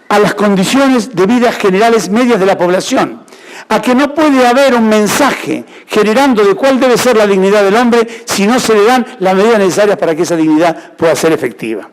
a las condiciones de vida generales medias de la población, a que no puede haber un mensaje generando de cuál debe ser la dignidad del hombre si no se le dan las medidas necesarias para que esa dignidad pueda ser efectiva.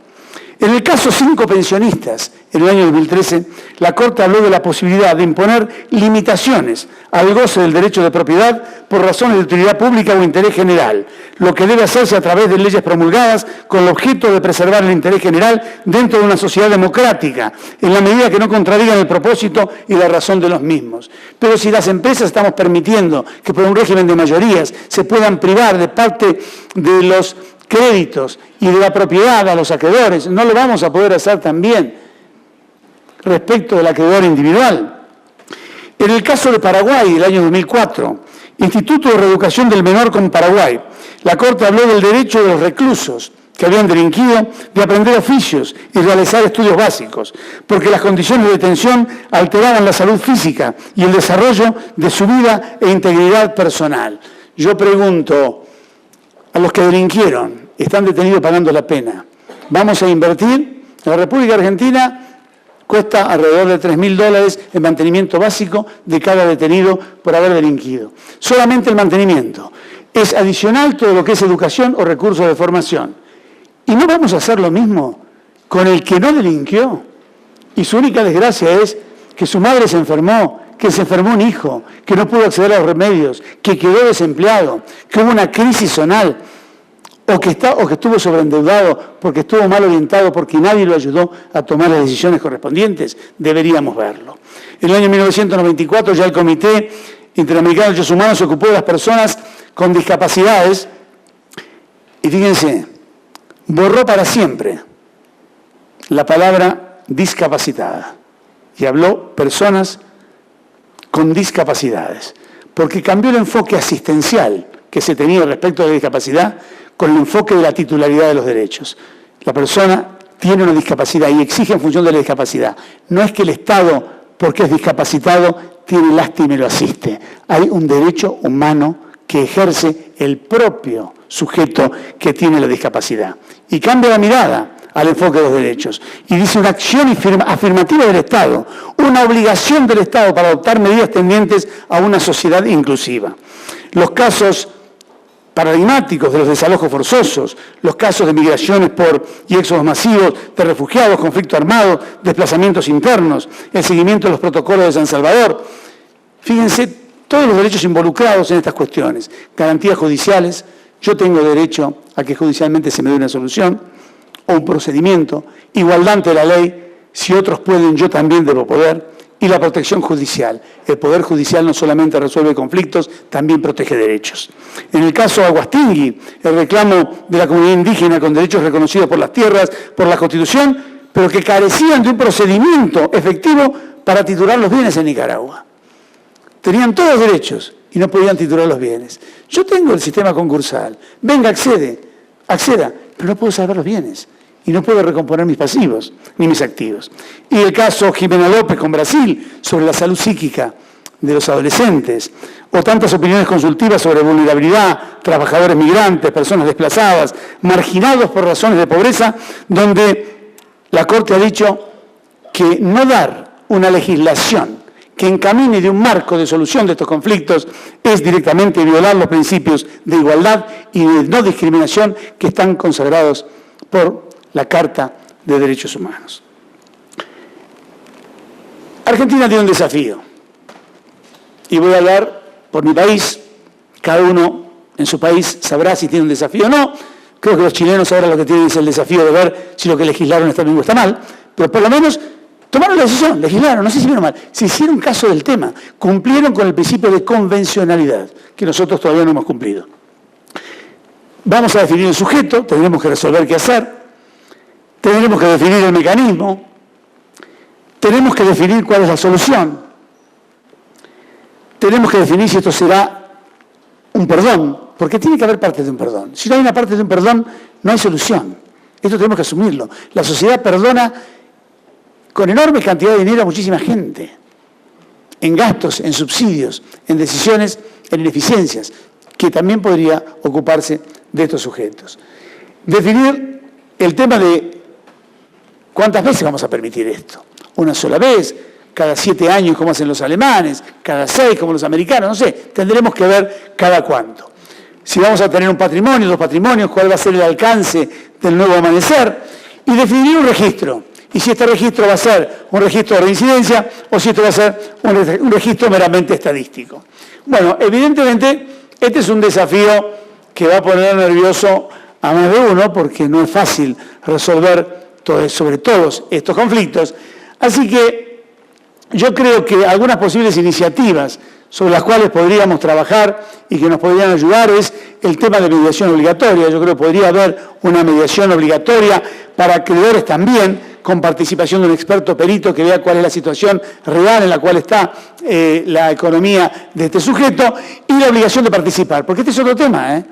En el caso 5 pensionistas, en el año 2013, la Corte habló de la posibilidad de imponer limitaciones al goce del derecho de propiedad por razones de utilidad pública o interés general, lo que debe hacerse a través de leyes promulgadas con el objeto de preservar el interés general dentro de una sociedad democrática, en la medida que no contradigan el propósito y la razón de los mismos. Pero si las empresas estamos permitiendo que por un régimen de mayorías se puedan privar de parte de los créditos y de la propiedad a los acreedores, no lo vamos a poder hacer también respecto del acreedor individual. En el caso de Paraguay, del año 2004, Instituto de Reeducación del Menor con Paraguay, la Corte habló del derecho de los reclusos que habían delinquido de aprender oficios y realizar estudios básicos, porque las condiciones de detención alteraban la salud física y el desarrollo de su vida e integridad personal. Yo pregunto, a los que delinquieron, están detenidos pagando la pena, ¿vamos a invertir? En la República Argentina cuesta alrededor de $3.000 el mantenimiento básico de cada detenido por haber delinquido. Solamente el mantenimiento. Es adicional todo lo que es educación o recursos de formación. ¿Y no vamos a hacer lo mismo con el que no delinquió? Y su única desgracia es que su madre se enfermó, que se enfermó un hijo, que no pudo acceder a los remedios, que quedó desempleado, que hubo una crisis zonal, o que estuvo sobreendeudado porque estuvo mal orientado, porque nadie lo ayudó a tomar las decisiones correspondientes. Deberíamos verlo. En el año 1994 ya el Comité Interamericano de Derechos Humanos se ocupó de las personas con discapacidades y fíjense, borró para siempre la palabra discapacitada y habló personas con discapacidades, porque cambió el enfoque asistencial que se tenía respecto a la discapacidad con el enfoque de la titularidad de los derechos. La persona tiene una discapacidad y exige en función de la discapacidad. No es que el Estado, porque es discapacitado, tiene lástima y lo asiste. Hay un derecho humano que ejerce el propio sujeto que tiene la discapacidad. Y cambia la mirada al enfoque de los derechos. Y dice una acción afirmativa del Estado, una obligación del Estado para adoptar medidas tendientes a una sociedad inclusiva. Los casos paradigmáticos de los desalojos forzosos, los casos de migraciones y éxodos masivos de refugiados, conflicto armado, desplazamientos internos, el seguimiento de los protocolos de San Salvador. Fíjense, todos los derechos involucrados en estas cuestiones. Garantías judiciales, yo tengo derecho a que judicialmente se me dé una solución o un procedimiento, igualdad ante la ley, si otros pueden, yo también debo poder. Y la protección judicial. El Poder Judicial no solamente resuelve conflictos, también protege derechos. En el caso Aguastingui, el reclamo de la comunidad indígena con derechos reconocidos por las tierras, por la Constitución, pero que carecían de un procedimiento efectivo para titular los bienes en Nicaragua. Tenían todos los derechos y no podían titular los bienes. Yo tengo el sistema concursal. Venga, acceda, pero no puedo salvar los bienes. Y no puedo recomponer mis pasivos ni mis activos. Y el caso Jimena López con Brasil sobre la salud psíquica de los adolescentes, o tantas opiniones consultivas sobre vulnerabilidad, trabajadores migrantes, personas desplazadas, marginados por razones de pobreza, donde la Corte ha dicho que no dar una legislación que encamine de un marco de solución de estos conflictos es directamente violar los principios de igualdad y de no discriminación que están consagrados por la Carta de Derechos Humanos. Argentina tiene un desafío, y voy a hablar por mi país, cada uno en su país sabrá si tiene un desafío o no. Creo que los chilenos ahora lo que tienen es el desafío de ver si lo que legislaron está bien o está mal, pero por lo menos tomaron la decisión, legislaron, no sé si bien o mal, se hicieron caso del tema, cumplieron con el principio de convencionalidad, que nosotros todavía no hemos cumplido. Vamos a definir el sujeto, tendremos que resolver qué hacer, tendremos que definir el mecanismo, tenemos que definir cuál es la solución, tenemos que definir si esto será un perdón, porque tiene que haber parte de un perdón. Si no hay una parte de un perdón, no hay solución. Esto tenemos que asumirlo. La sociedad perdona con enorme cantidad de dinero a muchísima gente, en gastos, en subsidios, en decisiones, en ineficiencias, que también podría ocuparse de estos sujetos. Definir el tema de cuántas veces vamos a permitir esto. Una sola vez, cada 7 años como hacen los alemanes, cada 6 como los americanos, no sé, tendremos que ver cada cuánto. Si vamos a tener un patrimonio, 2 patrimonios, cuál va a ser el alcance del nuevo amanecer, y definir un registro. Y si este registro va a ser un registro de reincidencia o si esto va a ser un registro meramente estadístico. Bueno, evidentemente este es un desafío que va a poner nervioso a más de uno porque no es fácil resolver sobre todos estos conflictos. Así que yo creo que algunas posibles iniciativas sobre las cuales podríamos trabajar y que nos podrían ayudar es el tema de mediación obligatoria. Yo creo que podría haber una mediación obligatoria para acreedores también, con participación de un experto perito que vea cuál es la situación real en la cual está la economía de este sujeto y la obligación de participar. Porque este es otro tema, ¿eh?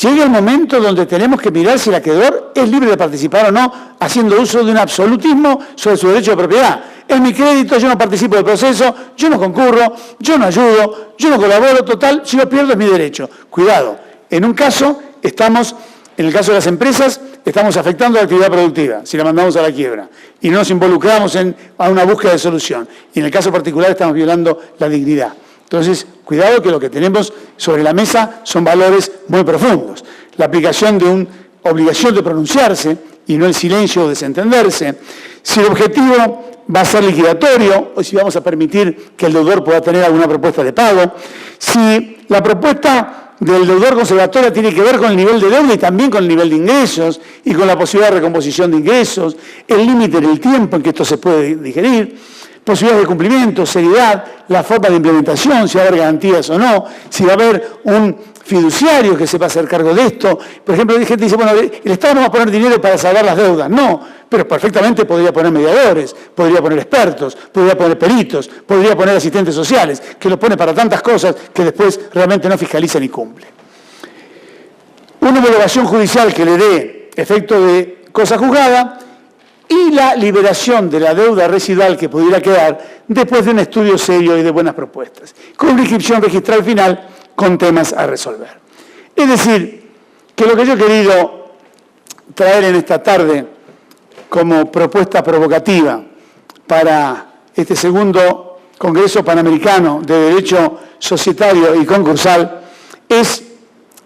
Llega el momento donde tenemos que mirar si el acreedor es libre de participar o no, haciendo uso de un absolutismo sobre su derecho de propiedad. Es mi crédito, yo no participo del proceso, yo no concurro, yo no ayudo, yo no colaboro, total, si lo pierdo es mi derecho. Cuidado, en un caso en el caso de las empresas, estamos afectando la actividad productiva, si la mandamos a la quiebra, y no nos involucramos a una búsqueda de solución. Y en el caso particular estamos violando la dignidad. Entonces, cuidado que lo que tenemos sobre la mesa son valores muy profundos. La aplicación de una obligación de pronunciarse y no el silencio o desentenderse. Si el objetivo va a ser liquidatorio o si vamos a permitir que el deudor pueda tener alguna propuesta de pago. Si la propuesta del deudor conservatoria tiene que ver con el nivel de deuda y también con el nivel de ingresos y con la posibilidad de recomposición de ingresos, el límite en el tiempo en que esto se puede digerir, posibilidades de cumplimiento, seriedad, la forma de implementación, si va a haber garantías o no, si va a haber un fiduciario que sepa hacer cargo de esto. Por ejemplo, hay gente que dice, bueno, el Estado no va a poner dinero para salvar las deudas. No, pero perfectamente podría poner mediadores, podría poner expertos, podría poner peritos, podría poner asistentes sociales, que lo pone para tantas cosas que después realmente no fiscaliza ni cumple. Una homologación judicial que le dé efecto de cosa juzgada y la liberación de la deuda residual que pudiera quedar después de un estudio serio y de buenas propuestas, con una inscripción registral final con temas a resolver. Es decir, que lo que yo he querido traer en esta tarde como propuesta provocativa para este segundo Congreso Panamericano de Derecho Societario y Concursal es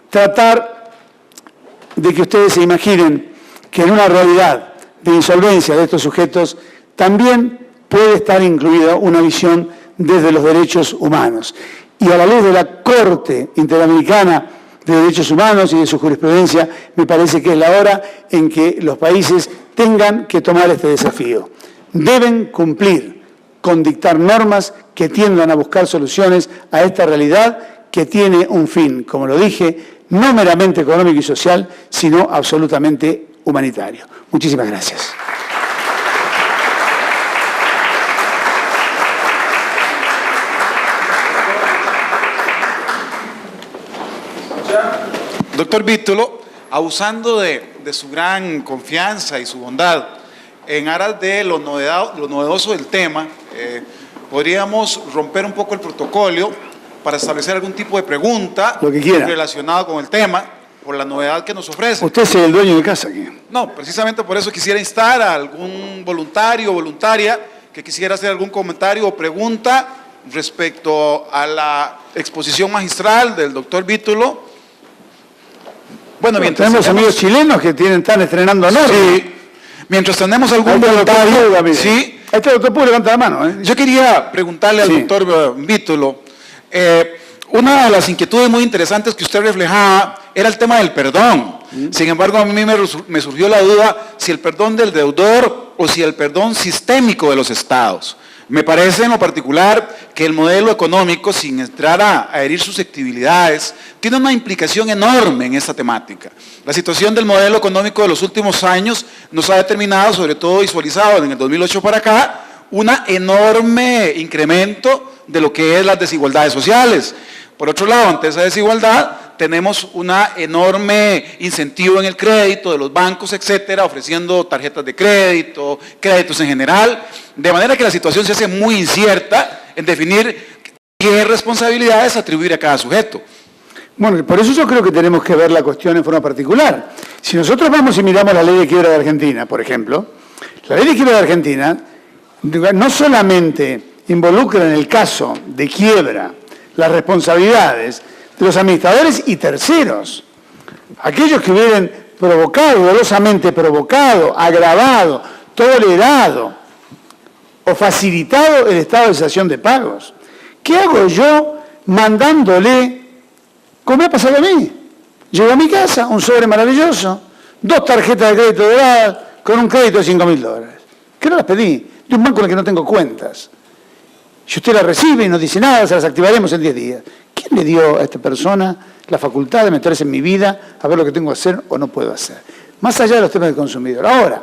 tratar de que ustedes se imaginen que en una realidad de insolvencia de estos sujetos también puede estar incluida una visión desde los derechos humanos. Y a la luz de la Corte Interamericana de Derechos Humanos y de su jurisprudencia, me parece que es la hora en que los países tengan que tomar este desafío. Deben cumplir con dictar normas que tiendan a buscar soluciones a esta realidad que tiene un fin, como lo dije, no meramente económico y social, sino absolutamente humanitario. Muchísimas gracias. Doctor Vítulo, abusando de su gran confianza y su bondad, en aras de lo novedoso del tema, podríamos romper un poco el protocolo para establecer algún tipo de pregunta relacionada con el tema, por la novedad que nos ofrece. Usted es el dueño de casa aquí. No, precisamente por eso quisiera instar a algún voluntario o voluntaria que quisiera hacer algún comentario o pregunta respecto a la exposición magistral del doctor Vítulo. Bueno, mientras tenemos amigos chilenos que están estrenando normas. Sí, mientras tenemos algún voluntario. Sí. Este doctor puede levantar la mano, ¿eh? Yo quería preguntarle al doctor Vítulo, una de las inquietudes muy interesantes que usted reflejaba era el tema del perdón. Sin embargo, a mí me surgió la duda si el perdón del deudor o si el perdón sistémico de los estados. Me parece en lo particular que el modelo económico, sin entrar a herir susceptibilidades, tiene una implicación enorme en esta temática. La situación del modelo económico de los últimos años nos ha determinado, sobre todo visualizado en el 2008 para acá, un enorme incremento de lo que es las desigualdades sociales. Por otro lado, ante esa desigualdad, tenemos un enorme incentivo en el crédito de los bancos, etcétera, ofreciendo tarjetas de crédito, créditos en general, de manera que la situación se hace muy incierta en definir qué responsabilidades atribuir a cada sujeto. Bueno, por eso yo creo que tenemos que ver la cuestión en forma particular. Si nosotros vamos y miramos la ley de quiebra de Argentina, por ejemplo, la ley de quiebra de Argentina no solamente involucra en el caso de quiebra las responsabilidades de los administradores y terceros, aquellos que hubieran provocado, dolosamente provocado, agravado, tolerado o facilitado el estado de cesación de pagos. ¿Qué hago yo mandándole, como me ha pasado a mí? Llego a mi casa, un sobre maravilloso, 2 tarjetas de crédito doradas con un crédito de $5.000, que no las pedí, de un banco en el que no tengo cuentas. Si usted las recibe y no dice nada, se las activaremos en 10 días. ¿Quién le dio a esta persona la facultad de meterse en mi vida a ver lo que tengo que hacer o no puedo hacer? Más allá de los temas del consumidor. Ahora,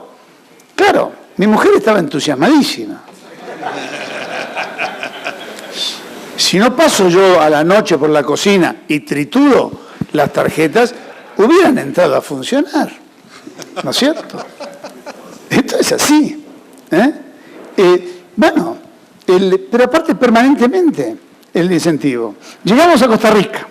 claro, mi mujer estaba entusiasmadísima. Si no paso yo a la noche por la cocina y trituro las tarjetas, hubieran entrado a funcionar. ¿No es cierto? Esto es así. Bueno, pero aparte permanentemente el incentivo. Llegamos a Costa Rica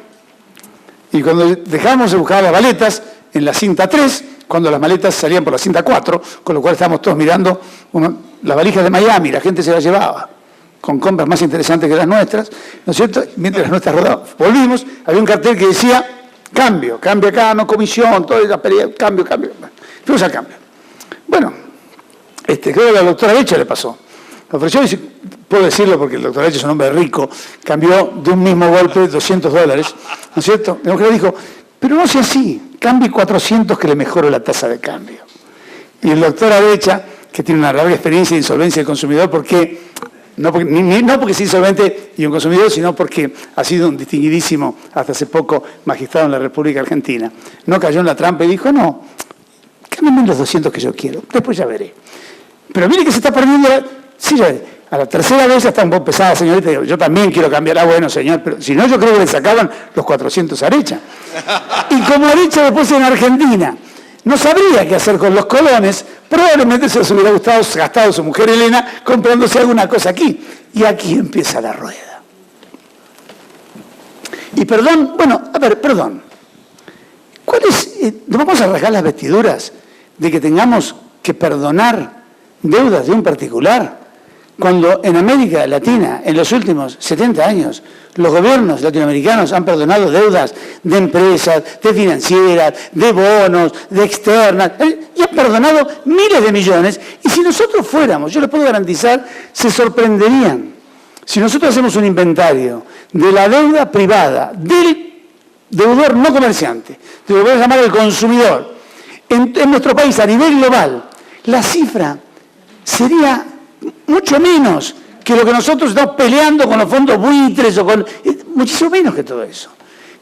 y cuando dejamos de buscar las maletas en la cinta 3, cuando las maletas salían por la cinta 4, con lo cual estábamos todos mirando las valijas de Miami, la gente se las llevaba con compras más interesantes que las nuestras, ¿no es cierto? Mientras las nuestras rodaban. Volvimos, había un cartel que decía cambio acá, no comisión, todo esa pelea, cambio. Fuimos al cambio. Bueno, creo que a la doctora Lecha le pasó. Me ofreció, puedo decirlo porque el doctor Lecha es un hombre rico, cambió de un mismo golpe $200, ¿no es cierto? La mujer dijo, pero no sea así, cambie 400 que le mejoro la tasa de cambio. Y el doctor Lecha, que tiene una larga experiencia de insolvencia del consumidor, no porque sea insolvente y un consumidor, sino porque ha sido un distinguidísimo, hasta hace poco, magistrado en la República Argentina, no cayó en la trampa y dijo, no, cámbiame los 200 que yo quiero, después ya veré. Pero mire que se está perdiendo. Sí, a la tercera vez ya está un poco pesada, señorita. Yo también quiero cambiar. Ah, bueno, señor, pero si no, yo creo que le sacaban los 400 a Arecha. Y como Arecha después en Argentina no sabría qué hacer con los colones, probablemente se les hubiera gastado su mujer Elena comprándose alguna cosa aquí. Y aquí empieza la rueda. Y perdón, bueno, a ver, perdón. ¿Cuál es? ¿Nos vamos a rasgar las vestiduras de que tengamos que perdonar deudas de un particular? Cuando en América Latina, en los últimos 70 años, los gobiernos latinoamericanos han perdonado deudas de empresas, de financieras, de bonos, de externas, y han perdonado miles de millones. Y si nosotros fuéramos, yo les puedo garantizar, se sorprenderían. Si nosotros hacemos un inventario de la deuda privada del deudor no comerciante, de lo que voy a llamar el consumidor, en nuestro país a nivel global, la cifra sería mucho menos que lo que nosotros estamos peleando con los fondos buitres o con... muchísimo menos que todo eso.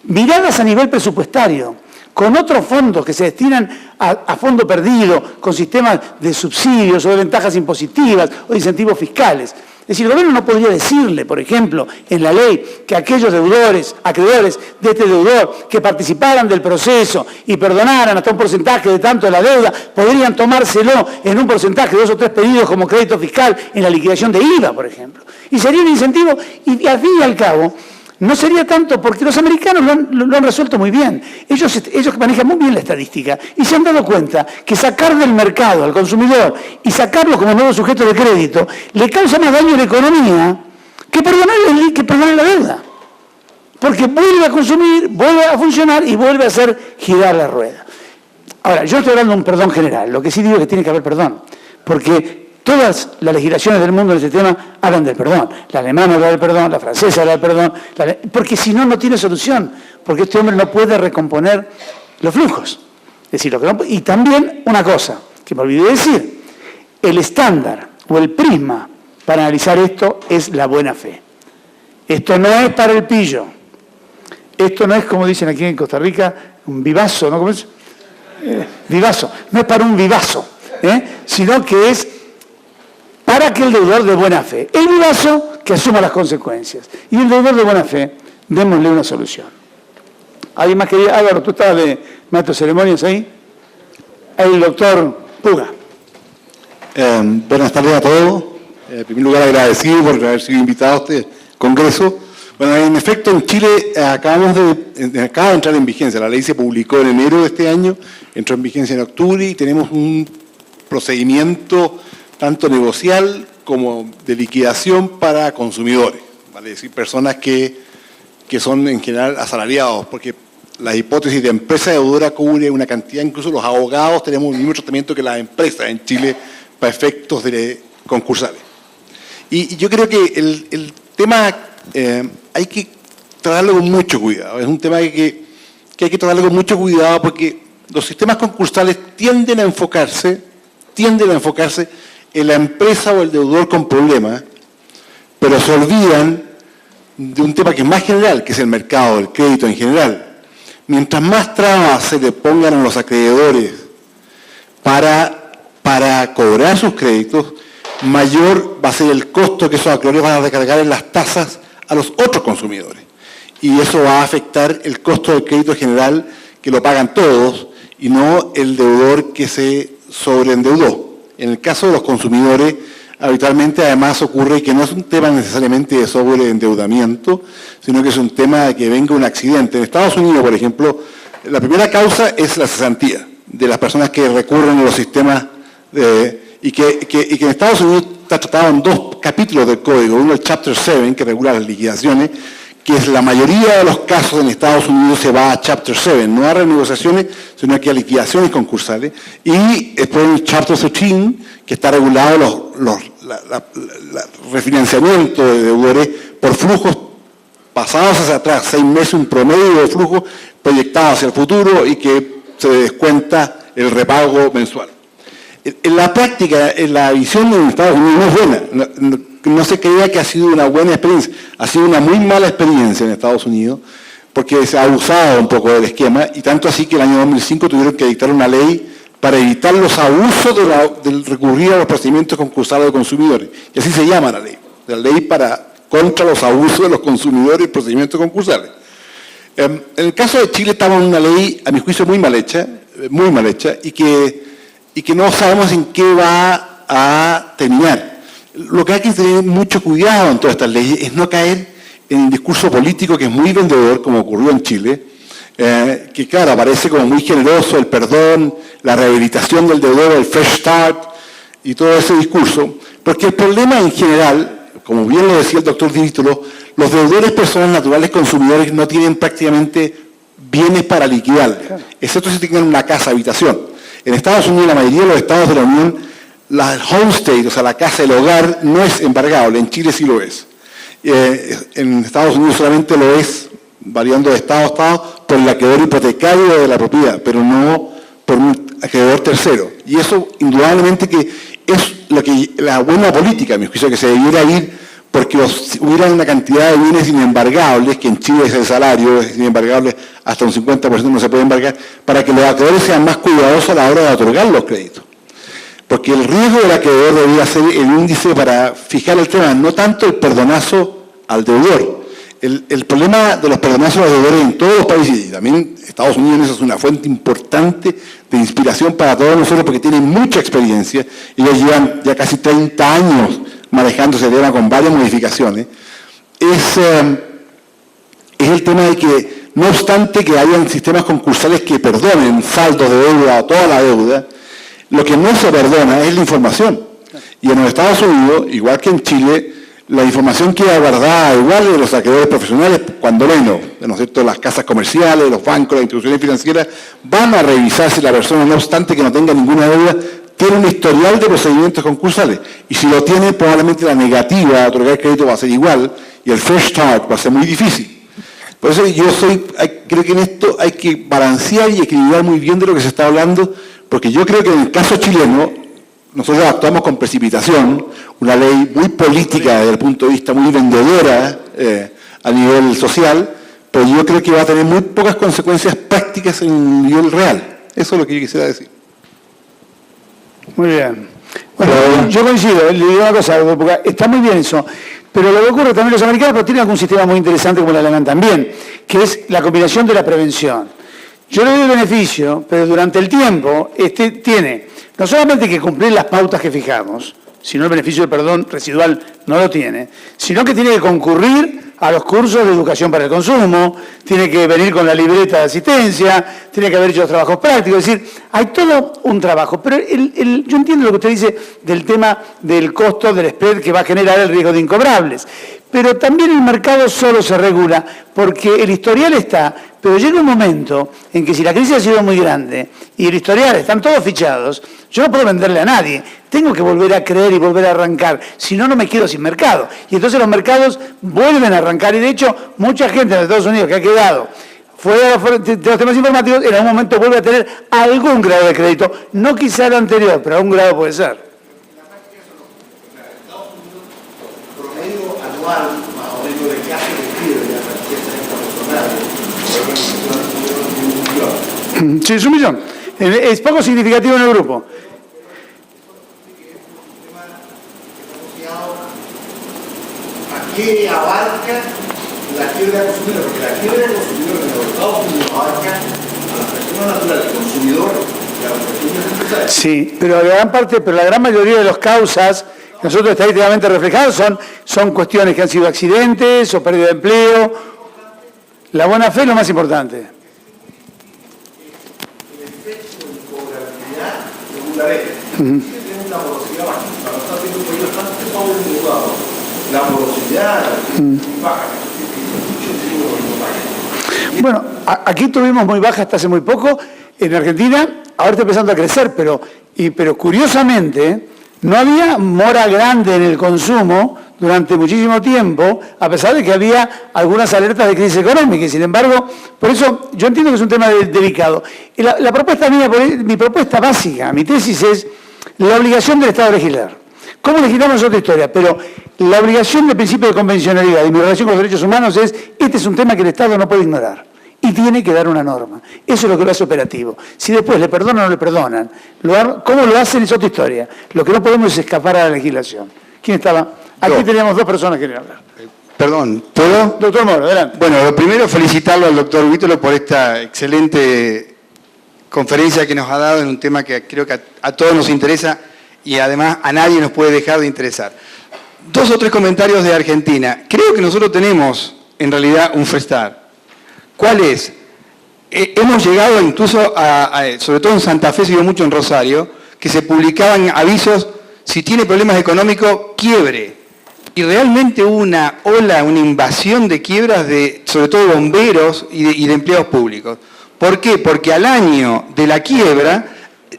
Miradas a nivel presupuestario, con otros fondos que se destinan a fondo perdido, con sistemas de subsidios o de ventajas impositivas o de incentivos fiscales. Es decir, el gobierno no podría decirle, por ejemplo, en la ley, que aquellos deudores, acreedores de este deudor, que participaran del proceso y perdonaran hasta un porcentaje de tanto de la deuda, podrían tomárselo en un porcentaje de 2 o 3 pedidos como crédito fiscal en la liquidación de IVA, por ejemplo. Y sería un incentivo, y al fin y al cabo, no sería tanto porque los americanos lo han resuelto muy bien. Ellos manejan muy bien la estadística y se han dado cuenta que sacar del mercado al consumidor y sacarlo como nuevo sujeto de crédito le causa más daño a la economía que perdonar la deuda. Porque vuelve a consumir, vuelve a funcionar y vuelve a hacer girar la rueda. Ahora, yo estoy hablando de un perdón general. Lo que sí digo es que tiene que haber perdón. Porque todas las legislaciones del mundo en ese tema hablan del perdón. La alemana habla del perdón, la francesa habla del perdón, porque si no, no tiene solución, porque este hombre no puede recomponer los flujos. decir, lo que no, y también una cosa que me olvidé decir, el estándar o el prisma para analizar esto es la buena fe. Esto no es para el pillo. Esto no es, como dicen aquí en Costa Rica, un vivazo, ¿no? ¿Cómo es? Vivazo. No es para un vivazo, sino que es para aquel deudor de buena fe. El vivazo que asuma las consecuencias. Y el deudor de buena fe, démosle una solución. ¿Alguien más quería? Álvaro, tú estabas de maestro de ceremonias ahí. Ahí el doctor Puga. Buenas tardes a todos. En primer lugar, agradecido por haber sido invitado a este congreso. Bueno, en efecto, en Chile acaba de entrar en vigencia. La ley se publicó en enero de este año, entró en vigencia en octubre y tenemos un procedimiento tanto negocial como de liquidación para consumidores, ¿vale? Es decir, personas que son en general asalariados, porque la hipótesis de empresa deudora cubre una cantidad, incluso los abogados tenemos el mismo tratamiento que las empresas en Chile para efectos de concursales. Y yo creo que el tema hay que tratarlo con mucho cuidado, es un tema que hay que tratarlo con mucho cuidado porque los sistemas concursales tienden a enfocarse en la empresa o el deudor con problemas, pero se olvidan de un tema que es más general, que es el mercado del crédito en general. Mientras más trabas se le pongan a los acreedores para cobrar sus créditos, mayor va a ser el costo que esos acreedores van a recargar en las tasas a los otros consumidores. Y eso va a afectar el costo del crédito general, que lo pagan todos, y no el deudor que se sobreendeudó. En el caso de los consumidores, habitualmente además ocurre que no es un tema necesariamente de sobreendeudamiento, sino que es un tema de que venga un accidente. En Estados Unidos, por ejemplo, la primera causa es la cesantía de las personas que recurren a los sistemas y que en Estados Unidos está tratado en 2 capítulos del código. Uno, el Chapter 7, que regula las liquidaciones, que es la mayoría de los casos en Estados Unidos se va a Chapter 7, no a renegociaciones, sino que a liquidaciones concursales. Y después el Chapter 13, que está regulado el refinanciamiento de deudores por flujos pasados hacia atrás, 6 meses, un promedio de flujo proyectado hacia el futuro y que se descuenta el repago mensual. En la práctica, en la visión de Estados Unidos no es buena. No se creía que ha sido una buena experiencia. Ha sido una muy mala experiencia en Estados Unidos porque se ha abusado un poco del esquema y tanto así que el año 2005 tuvieron que dictar una ley para evitar los abusos del recurrir a los procedimientos concursales de consumidores. Y así se llama la ley contra los abusos de los consumidores y procedimientos concursales. En el caso de Chile estamos en una ley, a mi juicio, muy mal hecha y que no sabemos en qué va a terminar. Lo que hay que tener mucho cuidado en todas estas leyes es no caer en un discurso político que es muy vendedor, como ocurrió en Chile, que claro, aparece como muy generoso el perdón, la rehabilitación del deudor, el fresh start y todo ese discurso, porque el problema en general, como bien lo decía el doctor Dítulo, los deudores personas naturales consumidores no tienen prácticamente bienes para liquidar, excepto si tienen una casa habitación. En Estados Unidos, la mayoría de los estados de la Unión, la homestay, o sea, la casa, el hogar, no es embargable. En Chile sí lo es. En Estados Unidos solamente lo es, variando de estado a estado, por el acreedor hipotecario de la propiedad, pero no por un acreedor tercero. Y eso, indudablemente, que es la buena política, a mi juicio, que se debiera ir, porque hubiera una cantidad de bienes inembargables, que en Chile es el salario, es inembargable, hasta un 50% no se puede embargar, para que los acreedores sean más cuidadosos a la hora de otorgar los créditos. Porque el riesgo del acreedor debería ser el índice para fijar el tema, no tanto el perdonazo al deudor. El problema de los perdonazos a los deudores en todos los países, y también Estados Unidos, eso es una fuente importante de inspiración para todos nosotros, porque tienen mucha experiencia, ellos llevan ya casi 30 años manejando ese tema con varias modificaciones, es el tema de que, no obstante que hayan sistemas concursales que perdonen saldos de deuda o toda la deuda, lo que no se perdona es la información. Y en los Estados Unidos, igual que en Chile, la información queda guardada igual de los acreedores profesionales, cuando menos, ¿no es cierto? Las casas comerciales, los bancos, las instituciones financieras, van a revisar si la persona, no obstante que no tenga ninguna deuda, tiene un historial de procedimientos concursales. Y si lo tiene, probablemente la negativa a otorgar crédito va a ser igual y el fresh start va a ser muy difícil. Por eso creo que en esto hay que balancear y equilibrar muy bien de lo que se está hablando, porque yo creo que en el caso chileno, nosotros actuamos con precipitación, una ley muy política desde el punto de vista muy vendedora a nivel social, pero yo creo que va a tener muy pocas consecuencias prácticas en un nivel real. Eso es lo que yo quisiera decir. Muy bien. Bueno, yo coincido, le digo una cosa, porque está muy bien eso, pero lo que ocurre también los americanos pero tienen algún sistema muy interesante como el alemán también, que es la combinación de la prevención. Yo le doy el beneficio, pero durante el tiempo tiene no solamente que cumplir las pautas que fijamos, sino el beneficio del perdón residual no lo tiene, sino que tiene que concurrir a los cursos de educación para el consumo, tiene que venir con la libreta de asistencia, tiene que haber hecho los trabajos prácticos, es decir, hay todo un trabajo. Pero yo entiendo lo que usted dice del tema del costo del spread que va a generar el riesgo de incobrables, pero también el mercado solo se regula porque el historial está, pero llega un momento en que si la crisis ha sido muy grande y el historial están todos fichados, yo no puedo venderle a nadie, tengo que volver a creer y volver a arrancar, si no, no me quedo sin mercado. Y entonces los mercados vuelven a arrancar y de hecho mucha gente en Estados Unidos que ha quedado fuera de los temas informativos en algún momento vuelve a tener algún grado de crédito, no quizá el anterior, pero algún grado puede ser. Anual, más o menos, de clase de fibra, de la Sí, es 1 millón. Es poco significativo en el grupo. ¿A qué abarca la quiebra consumidora? Porque la quiebra consumidora en los Estados Unidos abarca a las personas naturales, consumidores y a los pequeños empresarios. Sí, pero la gran mayoría de las causas nosotros estadísticamente reflejados son cuestiones que han sido accidentes o pérdida de empleo. La buena fe es lo más importante. El efecto de cobrabilidad según la ley. Tiene una morosidad baja. Para estar viendo un país bastante pobre y endeudado, la morosidad es baja. Bueno, aquí tuvimos muy baja hasta hace muy poco. En Argentina, ahora está empezando a crecer, pero curiosamente no había mora grande en el consumo durante muchísimo tiempo, a pesar de que había algunas alertas de crisis económica. Y sin embargo, por eso yo entiendo que es un tema delicado. Y la propuesta mía, mi propuesta básica, mi tesis es la obligación del Estado a legislar. ¿Cómo legislamos es otra historia? Pero la obligación del principio de convencionalidad y mi relación con los derechos humanos es, este es un tema que el Estado no puede ignorar. Y tiene que dar una norma. Eso es lo que lo hace operativo. Si después le perdonan o no le perdonan, cómo lo hacen es otra historia. Lo que no podemos es escapar a la legislación. ¿Quién estaba? Aquí teníamos 2 personas que querían hablar. Perdón, ¿puedo? Doctor Moro, adelante. Bueno, lo primero, felicitarlo al doctor Huítolo por esta excelente conferencia que nos ha dado en un tema que creo que a todos nos interesa y además a nadie nos puede dejar de interesar. 2 o 3 comentarios de Argentina. Creo que nosotros tenemos, en realidad, un freestar. ¿Cuál es? Hemos llegado incluso sobre todo en Santa Fe, se vio mucho en Rosario, que se publicaban avisos, si tiene problemas económicos, quiebre. Y realmente hubo una ola, una invasión de quiebras sobre todo de bomberos y de empleados públicos. ¿Por qué? Porque al año de la quiebra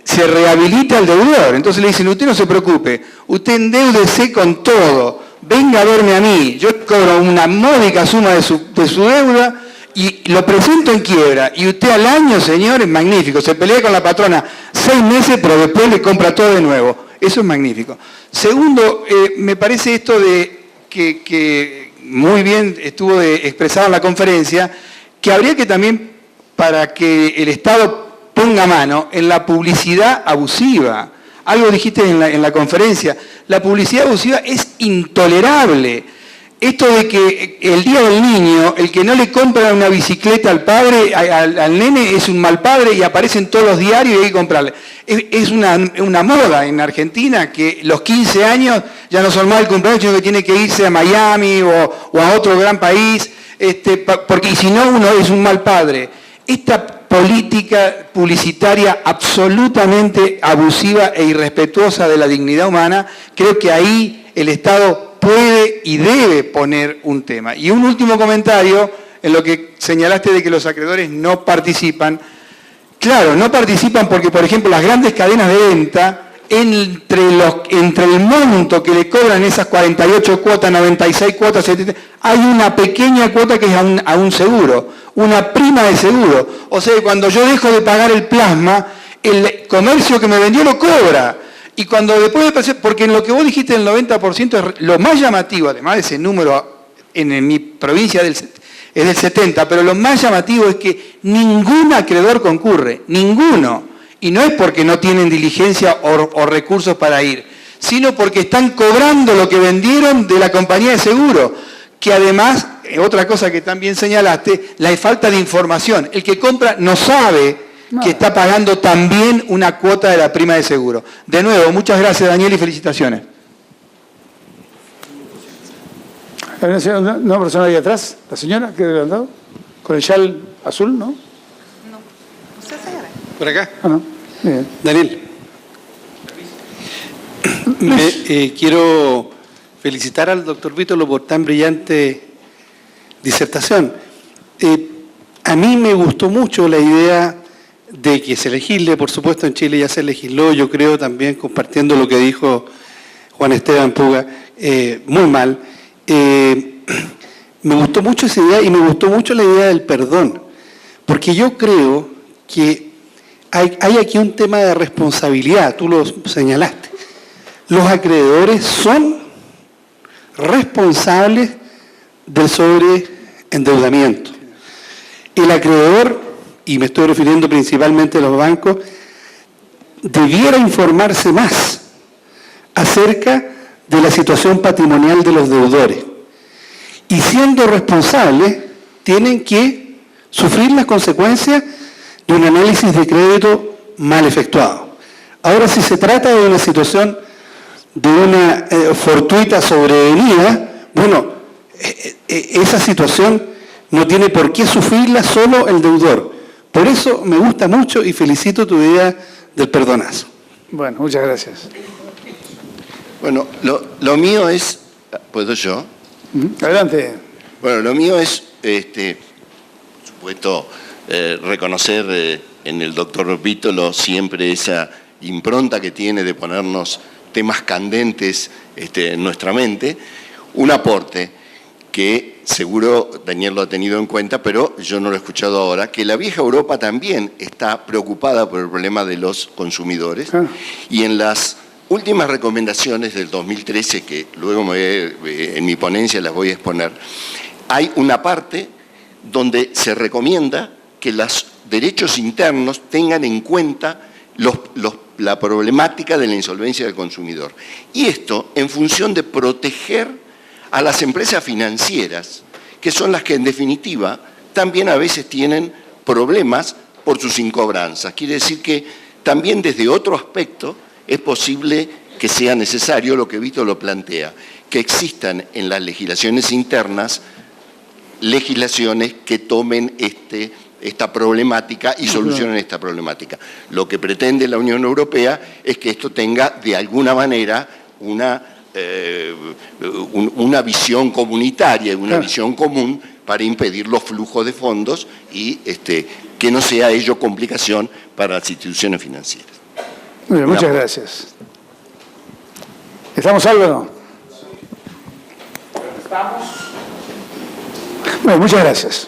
se rehabilita el deudor. Entonces le dicen, usted no se preocupe, usted endeúdese con todo, venga a verme a mí, yo cobro una módica suma de su deuda, y lo presento en quiebra, y usted al año, señor, es magnífico, se pelea con la patrona 6 meses, pero después le compra todo de nuevo. Eso es magnífico. Segundo, me parece esto de que muy bien estuvo expresado en la conferencia, que habría que también, para que el Estado ponga mano en la publicidad abusiva. Algo dijiste en la conferencia, la publicidad abusiva es intolerable. Esto de que el día del niño, el que no le compra una bicicleta al padre, al nene, es un mal padre y aparece en todos los diarios y hay que comprarle. Es una moda en Argentina que los 15 años ya no son más el cumpleaños, sino que tiene que irse a Miami o a otro gran país, porque si no uno es un mal padre. Esta política publicitaria absolutamente abusiva e irrespetuosa de la dignidad humana, creo que ahí el Estado puede y debe poner un tema. Y un último comentario en lo que señalaste de que los acreedores no participan. Claro, no participan porque, por ejemplo, las grandes cadenas de venta entre el monto que le cobran esas 48 cuotas, 96 cuotas, 70, hay una pequeña cuota que es a un seguro, una prima de seguro. O sea, cuando yo dejo de pagar el plasma, el comercio que me vendió lo cobra. Y cuando después de pasar, porque en lo que vos dijiste del 90% es lo más llamativo, además de ese número en mi provincia es del 70%, pero lo más llamativo es que ningún acreedor concurre, ninguno. Y no es porque no tienen diligencia o recursos para ir, sino porque están cobrando lo que vendieron de la compañía de seguro, que además, otra cosa que también señalaste, la falta de información. El que compra no sabe que está pagando también una cuota de la prima de seguro. De nuevo, muchas gracias, Daniel, y felicitaciones. ¿Hay una persona ahí atrás? ¿La señora que le han dado? ¿Con el chal azul, no? No. ¿Usted, señora? ¿Por acá? Ah, no. Bien. Daniel, quiero felicitar al doctor Vítolo por tan brillante disertación. A mí me gustó mucho la idea de que se legisle, por supuesto en Chile ya se legisló, yo creo también compartiendo lo que dijo Juan Esteban Puga, muy mal. Me gustó mucho esa idea y me gustó mucho la idea del perdón, porque yo creo que hay aquí un tema de responsabilidad, tú lo señalaste. Los acreedores son responsables del sobreendeudamiento. El acreedor, y me estoy refiriendo principalmente a los bancos, debiera informarse más acerca de la situación patrimonial de los deudores. Y siendo responsables, tienen que sufrir las consecuencias de un análisis de crédito mal efectuado. Ahora, si se trata de una situación de una fortuita sobrevenida, bueno, esa situación no tiene por qué sufrirla solo el deudor. Por eso me gusta mucho y felicito tu idea del perdonazo. Bueno, muchas gracias. Bueno, lo mío es... ¿Puedo yo? Adelante. Bueno, lo mío es, por supuesto, reconocer en el doctor Vítolo siempre esa impronta que tiene de ponernos temas candentes en nuestra mente. Un aporte que seguro Daniel lo ha tenido en cuenta, pero yo no lo he escuchado ahora, que la vieja Europa también está preocupada por el problema de los consumidores. Y en las últimas recomendaciones del 2013, que luego en mi ponencia las voy a exponer, hay una parte donde se recomienda que los derechos internos tengan en cuenta la problemática de la insolvencia del consumidor. Y esto en función de proteger a las empresas financieras, que son las que en definitiva también a veces tienen problemas por sus incobranzas. Quiere decir que también desde otro aspecto es posible que sea necesario, lo que Vito lo plantea, que existan en las legislaciones internas legislaciones que tomen esta problemática y solucionen esta problemática. Lo que pretende la Unión Europea es que esto tenga de alguna manera una visión comunitaria, una visión común para impedir los flujos de fondos y que no sea ello complicación para las instituciones financieras. Muy bien, muchas gracias. ¿Estamos, Álvaro? ¿Estamos? Bueno, muchas gracias.